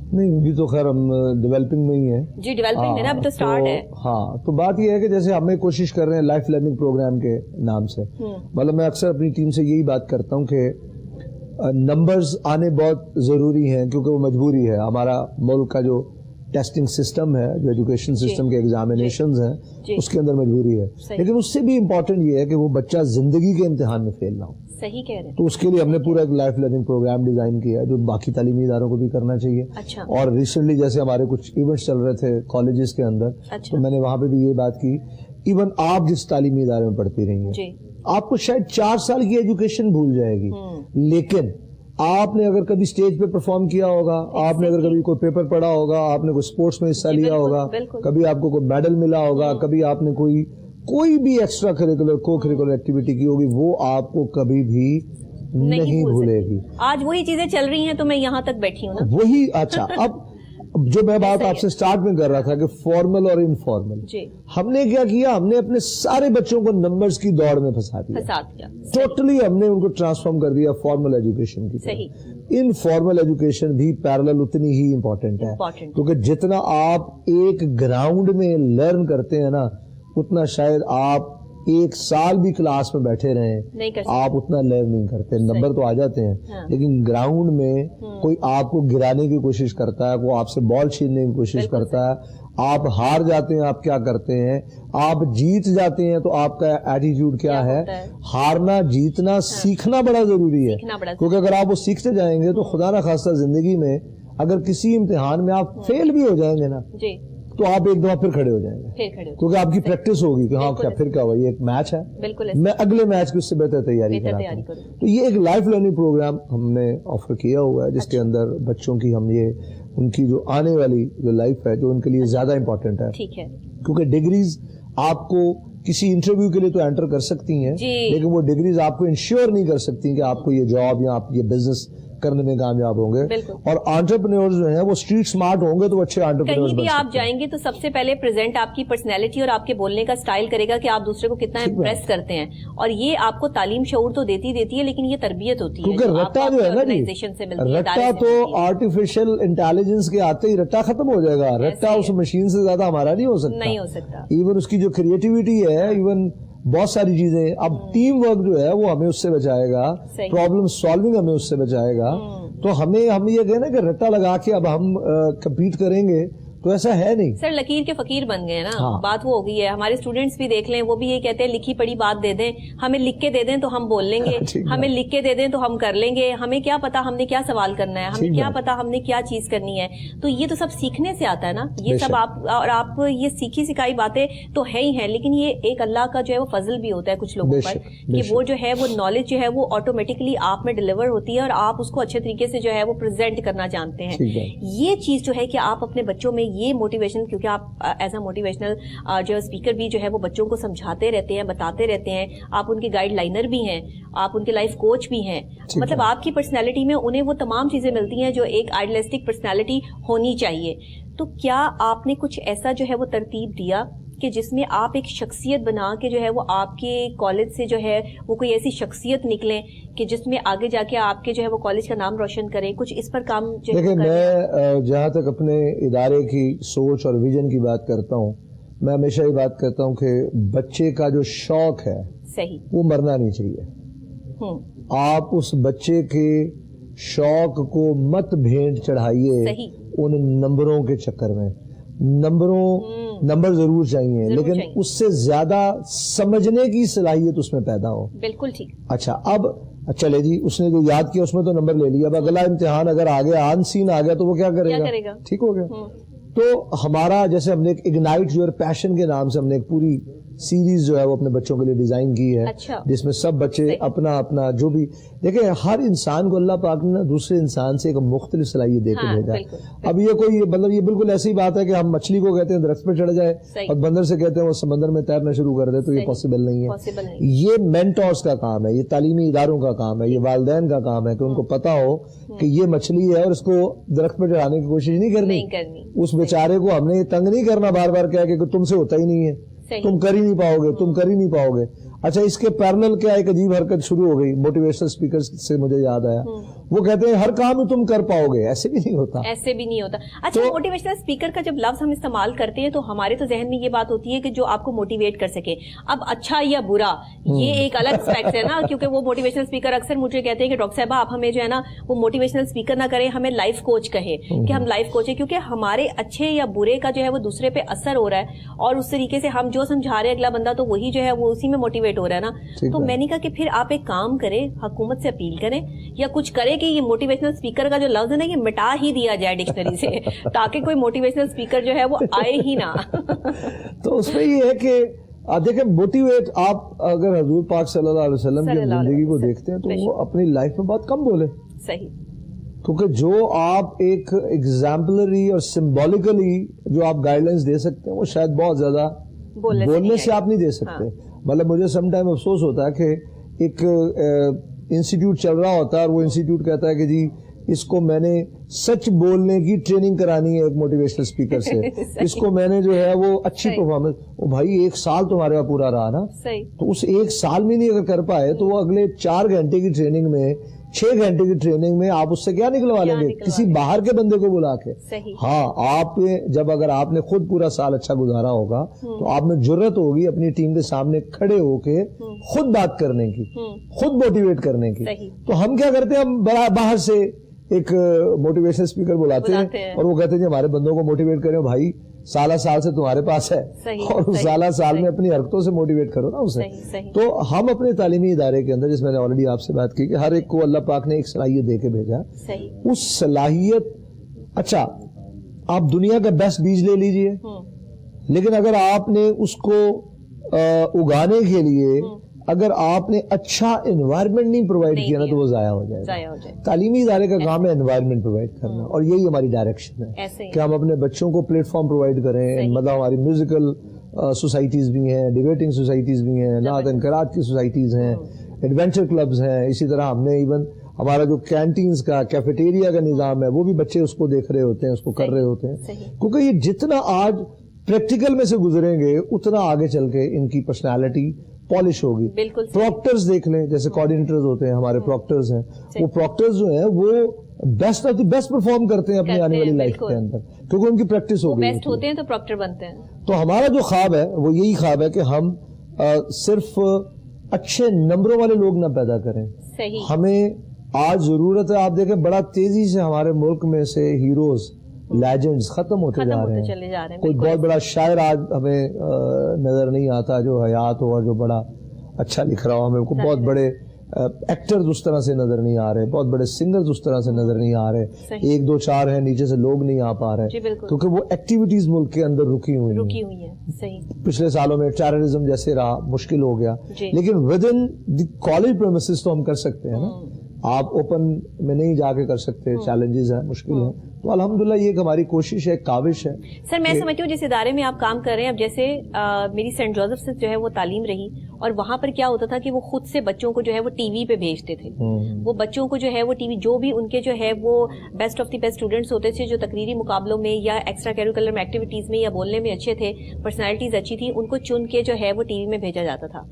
نہیں, ابھی تو خیر ہم ڈیولپنگ میں ہی ہیں. جی ڈیولپنگ ہے نا, ابھی تو سٹارٹ ہے. ہاں, تو بات یہ ہے کہ جیسے ہمیں کوشش کر رہے ہیں لائف لرننگ پروگرام کے نام سے, مطلب میں اکثر اپنی ٹیم سے یہی بات کرتا ہوں کہ نمبرز آنے بہت ضروری ہیں, کیونکہ وہ مجبوری ہے. ہمارا ملک کا جو ٹیسٹنگ سسٹم ہے, جو ایجوکیشن سسٹم کے ایگزامینیشنز ہیں, اس کے اندر مجبوری ہے. لیکن اس سے بھی امپورٹنٹ یہ ہے کہ وہ بچہ زندگی کے امتحان میں فیل نہ ہو. صحیح کہہ رہے ہیں. تو اس کے لیے ہم نے پورا ایک لائف لرننگ پروگرام ڈیزائن کیا ہے جو باقی تعلیمی اداروں کو بھی کرنا چاہیے. اور ریسنٹلی جیسے ہمارے کچھ ایونٹس چل رہے تھے کالجز کے اندر, تو میں نے وہاں پہ بھی یہ بات کی, ایون آپ جس تعلیمی ادارے میں پڑھتی رہی ہیں, آپ کو شاید 4 سال کی ایجوکیشن بھول جائے گی, لیکن آپ نے اگر کبھی اسٹیج پہ پرفارم کیا ہوگا, آپ نے اگر کبھی کوئی پیپر پڑھا ہوگا, آپ نے کوئی اسپورٹس میں حصہ لیا ہوگا, کبھی آپ کو کوئی میڈل ملا ہوگا, کبھی آپ نے کوئی بھی ایکسٹرا کریکولر کو کریکولر ایکٹیویٹی کی ہوگی, وہ آپ کو کبھی بھی نہیں بھولے گی. آج وہی چیزیں چل رہی ہیں تو میں یہاں تک بیٹھی ہوں نا. وہی. اچھا, اب جو میں بات آپ سے سٹارٹ میں کر رہا تھا کہ فارمل اور انفارمل, ہم نے کیا کیا, ہم نے اپنے سارے بچوں کو نمبرز کی دوڑ میں پھنسا دیا. ٹوٹلی ہم نے ان کو ٹرانسفارم کر دیا فارمل ایجوکیشن کی طرف. انفارمل ایجوکیشن بھی پیرالل اتنی ہی امپورٹنٹ ہے, کیونکہ جتنا آپ ایک گراؤنڈ میں لرن کرتے ہیں نا, اتنا شاید آپ 1 سال بھی کلاس میں بیٹھے رہیں آپ اتنا لرن نہیں کرتے. نمبر تو آ جاتے ہیں, لیکن گراؤنڈ میں کوئی آپ کو گرانے کی کوشش کرتا ہے, وہ آپ سے بال چھیننے کی کوشش کرتا ہے, آپ ہار جاتے ہیں, آپ کیا کرتے ہیں, آپ جیت جاتے ہیں, تو آپ کا ایٹیٹیوڈ کیا ہے. ہارنا جیتنا سیکھنا بڑا ضروری ہے, کیونکہ اگر آپ وہ سیکھتے جائیں گے تو خدا نہ خواستہ زندگی میں اگر کسی امتحان میں آپ فیل بھی ہو جائیں گے نا, تو آپ ایک دفعہ پھر کھڑے ہو جائیں گے, کیونکہ آپ کی پریکٹس ہوگی کہ ہاں کیا پھر کیا ہوا, یہ ایک میچ ہے, میں اگلے میچ کی اس سے بہتر تیاری کراتا ہوں. تو یہ ایک لائف لرننگ پروگرام ہم نے آفر کیا ہوا ہے, جس کے اندر بچوں کی ہم یہ ان کی جو آنے والی جو لائف ہے جو ان کے لیے زیادہ امپورٹنٹ ہے, کیونکہ ڈگریز آپ کو کسی انٹرویو کے لیے تو انٹر کر سکتی ہیں, لیکن وہ ڈگریز آپ کو انشور نہیں کر سکتی کہ آپ کو یہ جاب یا آپ یہ بزنس کرنے میں کامیاب ہوں گے. اور انٹرپرینیورز جو ہیں وہ اسٹریٹ سمارٹ ہوں گے تو اچھے انٹرپرینیورز کہیں بھی آپ جائیں گے تو سب سے پہلے پریزنٹ آپ کی پرسنالٹی اور آپ کے بولنے کا سٹائل کرے گا کہ آپ دوسرے کو کتنا امپریس کرتے ہیں, اور یہ آپ کو تعلیم شعور تو دیتی ہے, لیکن یہ تربیت ہوتی ہے. کیونکہ رٹا جو ہے نا جی, رٹا تو آرٹیفیشل انٹیلیجنس کے آتے ہی رٹا ختم ہو جائے گا. رٹا اس مشین سے زیادہ ہمارا نہیں ہو سکتا. ایون اس کی جو کریٹیوٹی ہے, ایون بہت ساری چیزیں, اب ٹیم ورک جو ہے وہ ہمیں اس سے بچائے گا, پرابلم سالونگ ہمیں اس سے بچائے گا. تو ہم یہ کہنا کہ رٹا لگا کے اب ہم کمپیٹ کریں گے تو ایسا ہے نہیں. سر لکیر کے فقیر بن گئے نا, بات وہ ہو گئی ہے. ہمارے اسٹوڈینٹس بھی دیکھ لیں, وہ بھی یہ کہتے ہیں لکھی پڑی بات دے دیں, ہمیں لکھ کے دے دیں تو ہم بول لیں گے, ہمیں لکھ کے دے دیں تو ہم کر لیں گے, ہمیں کیا پتا ہم نے کیا سوال کرنا ہے, ہمیں کیا پتا ہم نے کیا چیز کرنی ہے. تو یہ تو سب سیکھنے سے آتا ہے نا, یہ سب آپ یہ سیکھی سکھائی باتیں تو ہے ہی ہیں, لیکن یہ ایک اللہ کا جو ہے وہ فضل بھی ہوتا ہے کچھ لوگوں پر کہ وہ جو ہے وہ نالج جو ہے وہ آٹومیٹکلی آپ میں ڈلیور ہوتی ہے اور آپ اس کو اچھے طریقے سے جو ہے وہ پریزنٹ کرنا جانتے ہیں. یہ چیز جو ہے کہ آپ اپنے بچوں میں یہ موٹیویشن, کیونکہ آپ ایز اے موٹیویشنل جو اسپیکر بھی جو ہے وہ بچوں کو سمجھاتے رہتے ہیں, بتاتے رہتے ہیں, آپ ان کے گائیڈ لائنر بھی ہیں, آپ ان کے لائف کوچ بھی ہیں, مطلب آپ کی پرسنالٹی میں انہیں وہ تمام چیزیں ملتی ہیں جو ایک آئیڈیلسٹک پرسنالٹی ہونی چاہیے. تو کیا آپ نے کچھ ایسا جو ہے وہ ترتیب دیا کہ جس میں آپ ایک شخصیت بنا کے جو ہے وہ آپ کے کالج سے جو ہے وہ کوئی ایسی شخصیت نکلیں کہ جس میں آگے جا کے آپ کے جو ہے وہ کالج کا نام روشن کریں, کچھ اس پر کام جو ہے؟ دیکھیں, میں جہاں تک اپنے ادارے کی سوچ اور ویژن کی بات کرتا ہوں, میں ہمیشہ یہ بات کرتا ہوں کہ بچے کا جو شوق ہے صحیح وہ مرنا نہیں چاہیے. آپ اس بچے کے شوق کو مت بھینٹ چڑھائیے ان نمبروں کے چکر میں. نمبر ضرور چاہیے, لیکن اس سے زیادہ سمجھنے کی صلاحیت اس میں پیدا ہو. بالکل ٹھیک. اچھا, اب چلے جی, اس نے جو یاد کیا اس میں تو نمبر لے لیا, اب اگلا امتحان اگر آ گیا, آن سین آ گیا, تو وہ کیا کرے گا؟ ٹھیک ہو گیا. تو ہمارا جیسے ہم نے اگنائٹ یور پیشن کے نام سے ہم نے ایک پوری سیریز جو ہے وہ اپنے بچوں کے لیے ڈیزائن کی ہے, جس میں سب بچے اپنا اپنا جو بھی دیکھیں, ہر انسان کو اللہ پاک نے دوسرے انسان سے ایک مختلف صلاحیت دے کے بھیجا. اب یہ کوئی مطلب یہ بالکل ایسی بات ہے کہ ہم مچھلی کو کہتے ہیں درخت پہ چڑھ جائے اور بندر سے کہتے ہیں وہ سمندر میں تیرنا شروع کر دے, تو یہ پاسبل نہیں ہے. یہ مینٹورز کا کام ہے, یہ تعلیمی اداروں کا کام ہے, یہ والدین کا کام ہے کہ ان کو پتا ہو کہ یہ مچھلی ہے اور اس کو درخت پہ چڑھانے کی کوشش نہیں کرنی. اس بیچارے کو ہم نے تنگ نہیں کرنا بار بار کہا کہ تم سے ہوتا ہی نہیں ہے, تم کر ہی نہیں پاؤ گے, تم کر ہی نہیں پاؤ گے. اچھا, اس کے پیرلل کیا ایک عجیب حرکت شروع ہو گئی موٹیویشنل اسپیکر سے مجھے یاد آیا, وہ کہتے ہیں ہر کام تم کر پاؤ گے. ایسے بھی نہیں ہوتا, ایسے بھی نہیں ہوتا. اچھا, موٹیویشنل اسپیکر کا جب لفظ ہم استعمال کرتے ہیں تو ہمارے تو ذہن میں یہ بات ہوتی ہے کہ جو آپ کو موٹیویٹ کر سکے. اب اچھا یا برا یہ ایک الگ اسپیکٹ ہے نا, کیونکہ وہ موٹیویشنل اسپیکر اکثر مجھے کہتے ہیں کہ ڈاکٹر صاحبہ آپ ہمیں جو ہے نا وہ موٹیویشنل اسپیکر نہ کریں, ہمیں لائف کوچ کہے کہ ہم لائف کوچ ہیں, کیونکہ ہمارے اچھے یا برے کا جو ہے وہ دوسرے پہ اثر ہو رہا ہے اور اس طریقے سے ہم جو سمجھا رہے ہیں اگلا بندہ تو وہی جو ہے وہ اسی میں موٹیویٹ ہو رہا ہے نا. تو میں نے کہا کہ پھر آپ ایک کام کریں, حکومت سے اپیل کریں یا کچھ کریں کہ یہ موٹیویشنل اسپیکر کا جو لفظ ہے نا یہ مٹا ہی دیا جائے ڈکشنری سے, تاکہ کوئی موٹیویشنل اسپیکر جو ہے وہ آئے ہی نہ. تو اس میں یہ ہے کہ دیکھیں, موٹیویٹ آپ اگر حضور پاک صلی اللہ علیہ وسلم کی زندگی کو دیکھتے ہیں تو وہ اپنی لائف میں بہت کم بولے. صحیح. کیونکہ جو آپ ایک ایگزامپلری اور سمبولیکلی جو آپ گائیڈ لائنس دے سکتے ہیں وہ شاید بہت زیادہ بولنے سے آپ نہیں دے سکتے. مطلب مجھے سم ٹائم افسوس ہوتا ہے کہ ایک انسٹیٹیوٹ چل رہا ہوتا ہے اور وہ انسٹیٹیوٹ کہتا ہے کہ جی اس کو میں نے سچ بولنے کی ٹریننگ کرانی ہے ایک موٹیویشنل اسپیکر سے, اس کو میں نے جو ہے وہ اچھی پرفارمنس, وہ بھائی 1 سال تمہارے پاس پورا رہا نا, تو اس 1 سال میں نہیں اگر کر پائے تو وہ اگلے 4 گھنٹے کی ٹریننگ میں 6 گھنٹے کی ٹریننگ میں آپ اس سے کیا نکلوا لیں گے؟ کسی باہر کے بندے کو بلا کے. ہاں, آپ جب اگر آپ نے خود پورا سال اچھا گزارا ہوگا تو آپ میں جرت ہوگی اپنی ٹیم کے سامنے کھڑے ہو کے خود بات کرنے کی, خود موٹیویٹ کرنے کی. تو ہم کیا کرتے ہیں, ہم باہر سے ایک موٹیویشن اسپیکر بلاتے ہیں اور وہ کہتے ہیں جی ہمارے بندوں کو موٹیویٹ کریں. بھائی سالہ سال سے تمہارے پاس ہے اور اس سالہ سال میں اپنی حرکتوں سے موٹیویٹ کرو نا اسے. تو ہم اپنے تعلیمی ادارے کے اندر, جس میں نے آلریڈی آپ سے بات کی کہ ہر ایک کو اللہ پاک نے ایک صلاحیت دے کے بھیجا. اس صلاحیت, اچھا آپ دنیا کا بیسٹ بیج لے لیجئے, لیکن اگر آپ نے اس کو اگانے کے لیے اگر آپ نے اچھا انوائرمنٹ نہیں پرووائڈ کیا نا تو وہ ضائع ہو جائے گا. تعلیمی ادارے کا کام ہے انوائرمنٹ پرووائڈ کرنا, اور یہی ہماری ڈائریکشن ہے کہ ہم اپنے بچوں کو پلیٹ فارم پرووائڈ کریں. مطلب ہماری میوزیکل سوسائٹیز بھی ہیں, ڈیبیٹنگ سوسائٹیز بھی ہیں, نعت انقرات کی سوسائٹیز ہیں, ایڈونچر کلبز ہیں. اسی طرح ہم نے ایون ہمارا جو کینٹینز کا کیفیٹیریا کا نظام ہے وہ بھی بچے اس کو دیکھ رہے ہوتے ہیں, اس کو کر رہے ہوتے ہیں, کیونکہ یہ جتنا آج پریکٹیکل میں سے گزریں گے اتنا آگے چل کے ان کی پرسنالٹی پالش ہوگی. پروکٹرز دیکھ لیں, جیسے کوآرڈینیٹرز ہوتے ہیں ہمارے, پروکٹرز ہیں, وہ پروکٹرز جو ہیں وہ best of the best perform کرتے ہیں اپنی آنے والی لائف کے اندر, کیونکہ ان کی پریکٹس ہو گئی ہوتے ہیں تو پروکٹر بنتے ہیں. تو ہمارا جو خواب ہے وہ یہی خواب ہے کہ ہم صرف اچھے نمبروں والے لوگ نہ پیدا کریں. ہمیں آج ضرورت ہے, آپ دیکھیں بڑا تیزی سے ہمارے ملک میں سے ہیروز لیجنڈز ختم ہوتے جا رہے ہیں. کوئی بہت بڑا شاعر آج ہمیں نظر نہیں آتا جو حیات ہو اور جو بڑا اچھا لکھ رہا ہو. ہمیں کو بہت بڑے ایکٹرز اس طرح سے نظر نہیں آ رہے, بہت بڑے سنگرز اس طرح سے نظر نہیں آ رہے. 1 2 4 ہیں, نیچے سے لوگ نہیں آ پا رہے کیونکہ وہ ایکٹیویٹیز ملک کے اندر رکی ہوئی ہیں. پچھلے سالوں میں ٹیررزم جیسے رہا, مشکل ہو گیا, لیکن with in the college premises تو ہم کر سکتے ہیں نا. آپ اوپن میں نہیں جا کے کر سکتے, چیلنجز ہیں, مشکل ہیں. تو الحمدللہ یہ ایک ہماری کوشش ہے, کاوش ہے. سر میں سمجھتی ہوں جس ادارے میں آپ کام کر رہے ہیں, اب جیسے میری سینٹ جوزف سے جو ہے وہ تعلیم رہی, اور وہاں پر کیا ہوتا تھا کہ وہ خود سے بچوں کو جو ہے وہ ٹی وی پہ بھیجتے تھے. وہ بچوں کو جو ہے وہ ٹی وی, جو بھی ان کے جو ہے وہ best of the best students ہوتے تھے, جو تقریری مقابلوں میں یا ایکسٹرا کیریکولر ایکٹیویٹیز میں یا بولنے میں اچھے تھے, پرسنالٹیز اچھی تھی, ان کو چن کے جو ہے وہ ٹی وی میں بھیجا جاتا تھا.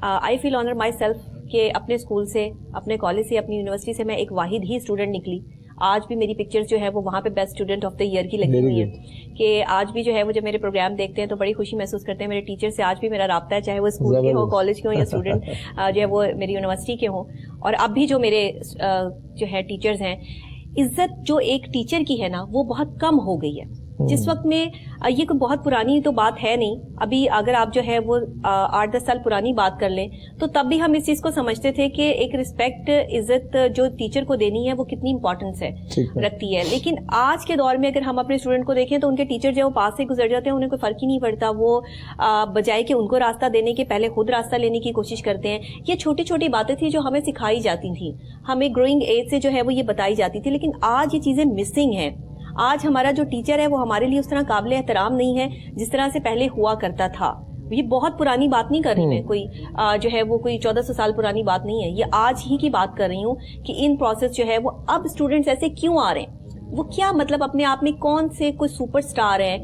آئی فیل آنر مائی سیلف کہ اپنے اسکول سے, اپنے کالج سے, اپنی یونیورسٹی سے میں ایک واحد ہی اسٹوڈنٹ نکلی. آج بھی میری پکچرز جو ہے وہ وہاں پہ best student of the year کی لگی ہوئی ہے, کہ آج بھی جو ہے وہ جب میرے پروگرام دیکھتے ہیں تو بڑی خوشی محسوس کرتے ہیں. میرے ٹیچر سے آج بھی میرا رابطہ ہے, چاہے وہ اسکول کے ہوں, کالج کے ہوں, یا اسٹوڈنٹ جو ہے وہ میری یونیورسٹی کے ہوں. اور اب بھی جو میرے جو ہے ٹیچرز ہیں, عزت جو ایک ٹیچر کی ہے نا وہ بہت کم ہو گئی ہے. جس وقت میں یہ کوئی بہت پرانی تو بات ہے نہیں, ابھی اگر آپ جو ہے وہ 8-10 سال پرانی بات کر لیں تو تب بھی ہم اس چیز کو سمجھتے تھے کہ ایک رسپیکٹ, عزت جو ٹیچر کو دینی ہے وہ کتنی امپورٹنس ہے رکھتی ہے. لیکن آج کے دور میں اگر ہم اپنے اسٹوڈنٹ کو دیکھیں تو ان کے ٹیچر جو ہے وہ پاس سے گزر جاتے ہیں, انہیں کوئی فرق ہی نہیں پڑتا. وہ بجائے کہ ان کو راستہ دینے کے پہلے خود راستہ لینے کی کوشش کرتے ہیں. یہ چھوٹی چھوٹی باتیں تھیں جو ہمیں سکھائی جاتی تھیں, ہمیں گروئنگ ایج سے جو ہے وہ یہ بتائی جاتی تھی. لیکن آج یہ چیزیں مسنگ ہیں. آج ہمارا جو ٹیچر ہے وہ ہمارے لیے اس طرح قابل احترام نہیں ہے جس طرح سے پہلے ہوا کرتا تھا. یہ بہت پرانی بات نہیں کر رہی میں, کوئی جو ہے وہ کوئی 1400 سال پرانی بات نہیں ہے, یہ آج ہی کی بات کر رہی ہوں کہ ان پروسیس جو ہے وہ اب اسٹوڈنٹس ایسے کیوں آ رہے ہیں, وہ کیا مطلب اپنے آپ میں کون سے کوئی سپر سٹار ہے,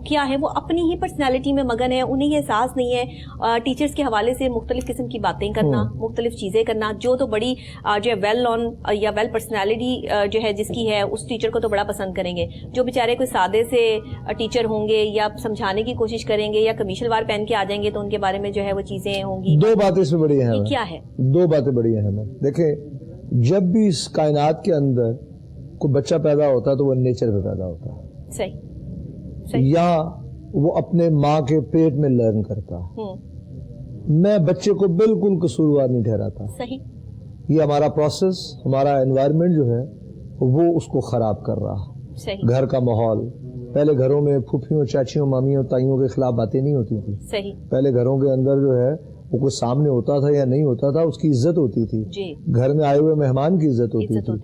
کیا ہے, وہ اپنی ہی پرسنالٹی میں مگن ہے, انہیں یہ احساس نہیں ہے ٹیچرز کے حوالے سے مختلف قسم کی باتیں کرنا, مختلف چیزیں کرنا. جو تو بڑی جو ہے ویل نون یا ویل پرسنالٹی جو ہے جس کی ہے اس ٹیچر کو تو بڑا پسند کریں گے. جو بیچارے کوئی سادے سے ٹیچر ہوں گے یا سمجھانے کی کوشش کریں گے یا کمیشل وار پہن کے آ جائیں گے تو ان کے بارے میں جو ہے وہ چیزیں ہوں گی. دو باتیں اس میں بڑی اہم ہیں. کیا ہے؟ دو باتیں بڑی اہم ہیں. دیکھیں, جب بھی اس کائنات کے اندر کوئی بچہ پیدا ہوتا ہے تو وہ نیچر پہ پیدا ہوتا ہے, صحیح, یا وہ اپنے ماں کے پیٹ میں لرن کرتا. میں بچے کو بالکل قصوروار نہیں ٹھہراتا. صحیح. یہ ہمارا پروسیس, ہمارا انوائرمنٹ جو ہے وہ اس کو خراب کر رہا. صحیح. گھر کا ماحول, پہلے گھروں میں پھوپھیوں, چاچیوں, مامیوں, تائیوں کے خلاف باتیں نہیں ہوتی تھی. صحیح. پہلے گھروں کے اندر جو ہے وہ کوئی سامنے ہوتا تھا یا نہیں ہوتا تھا, اس کی عزت ہوتی تھی. گھر میں آئے ہوئے مہمان کی عزت ہوتی تھی.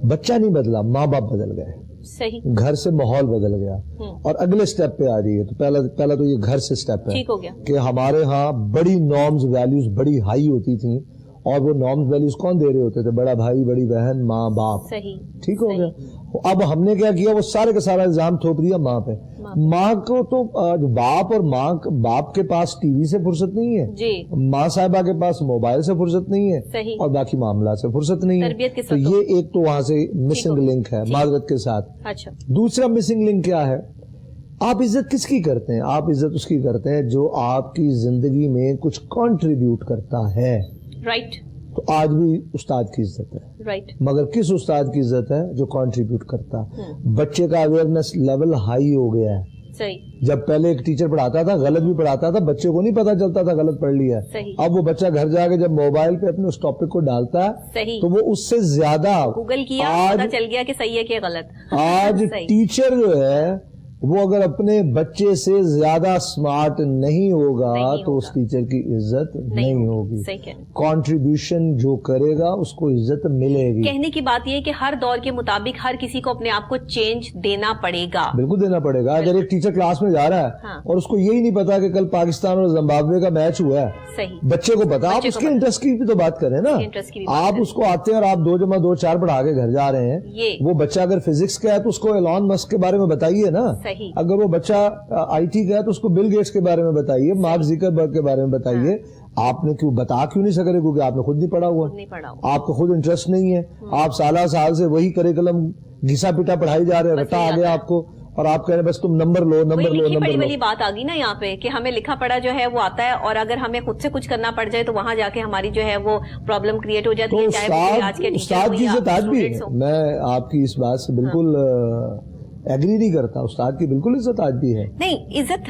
بچہ نہیں بدلا, ماں باپ بدل گئے. صحیح. گھر سے ماحول بدل گیا. اور اگلے سٹیپ پہ آ رہی ہے, تو پہلا تو یہ گھر سے سٹیپ ہے کہ ہمارے ہاں بڑی نارمز ویلیوز بڑی ہائی ہوتی تھیں, اور وہ نارمز ویلیوز کون دے رہے ہوتے تھے؟ بڑا بھائی, بڑی بہن, ماں باپ. صحیح. ٹھیک ہو گیا. اب ہم نے کیا کیا, وہ سارے کا سارا الزام تھوپ دیا ماں پہ. ماں کو تو باپ اور باپ کے پاس ٹی وی سے فرصت نہیں ہے, ماں صاحبہ کے پاس موبائل سے فرصت نہیں ہے, اور باقی معاملات سے فرصت نہیں ہے. تو یہ ایک تو وہاں سے مسنگ لنک ہے معذرت کے ساتھ. دوسرا مسنگ لنک کیا ہے, آپ عزت کس کی کرتے ہیں؟ آپ عزت اس کی کرتے ہیں جو آپ کی زندگی میں کچھ کنٹریبیوٹ کرتا ہے. رائٹ. تو آج بھی استاد کی عزت ہے, رائٹ, مگر کس استاد کی عزت ہے؟ جو کنٹریبیوٹ کرتا. بچے کا اویئرنیس لیول ہائی ہو گیا ہے. صحیح. جب پہلے ایک ٹیچر پڑھاتا تھا, غلط بھی پڑھاتا تھا, بچے کو نہیں پتا چلتا تھا غلط پڑھ لیا. اب وہ بچہ گھر جا کے جب موبائل پہ اپنے اس ٹاپک کو ڈالتا ہے تو وہ اس سے زیادہ گوگل کیا, پتا چل گیا کہ صحیح ہے کہ غلط. آج ٹیچر جو ہے وہ اگر اپنے بچے سے زیادہ سمارٹ نہیں ہوگا تو اس ٹیچر کی عزت نہیں ہوگی. کنٹریبیوشن جو کرے گا اس کو عزت ملے گی. کہنے کی بات یہ ہے کہ ہر دور کے مطابق ہر کسی کو اپنے آپ کو چینج دینا پڑے گا. بالکل دینا پڑے گا. اگر ایک ٹیچر کلاس میں جا رہا ہے اور اس کو یہی نہیں پتا کہ کل پاکستان اور زمبابوے کا میچ ہوا ہے, بچے کو پتا, آپ اس کے انٹرسٹ کی بھی تو بات کریں نا. آپ اس کو آتے ہیں اور آپ 2+2=4 پڑھا کے گھر جا رہے ہیں. وہ بچہ اگر فزکس کا ہے تو اس کو ایلون مسک کے بارے میں بتائیے نا. اگر وہ بچہ آئی ٹی کا ہے تو اس کو بل گیٹس کے بارے میں بتائیے, مارک زکربرگ کے بارے میں بتائیے. آپ نے کیوں نہیں سکے, کیونکہ آپ نے خود نہیں پڑھا ہوا, آپ کو خود انٹرسٹ نہیں ہے. آپ سال سے وہی کریکلم گھسا پیٹا پڑھائی جا رہے ہیں, رٹا آ گیا آپ کو, اور آپ کہہ رہے ہیں بس تم نمبر لو. بڑی بات آ گئی نا یہاں پہ کہ ہمیں لکھا پڑھا جو ہے وہ آتا ہے, اور اگر ہمیں خود سے کچھ کرنا پڑ جائے تو وہاں جا کے ہماری جو ہے وہ پرابلم کریٹ ہو جاتی ہے. استاد کی عزت آج بھی ہے. میں آپ کی اس بات سے بالکل ایگری نہیں کرتا, استاد کی بالکل عزت آج بھی ہے. نہیں, عزت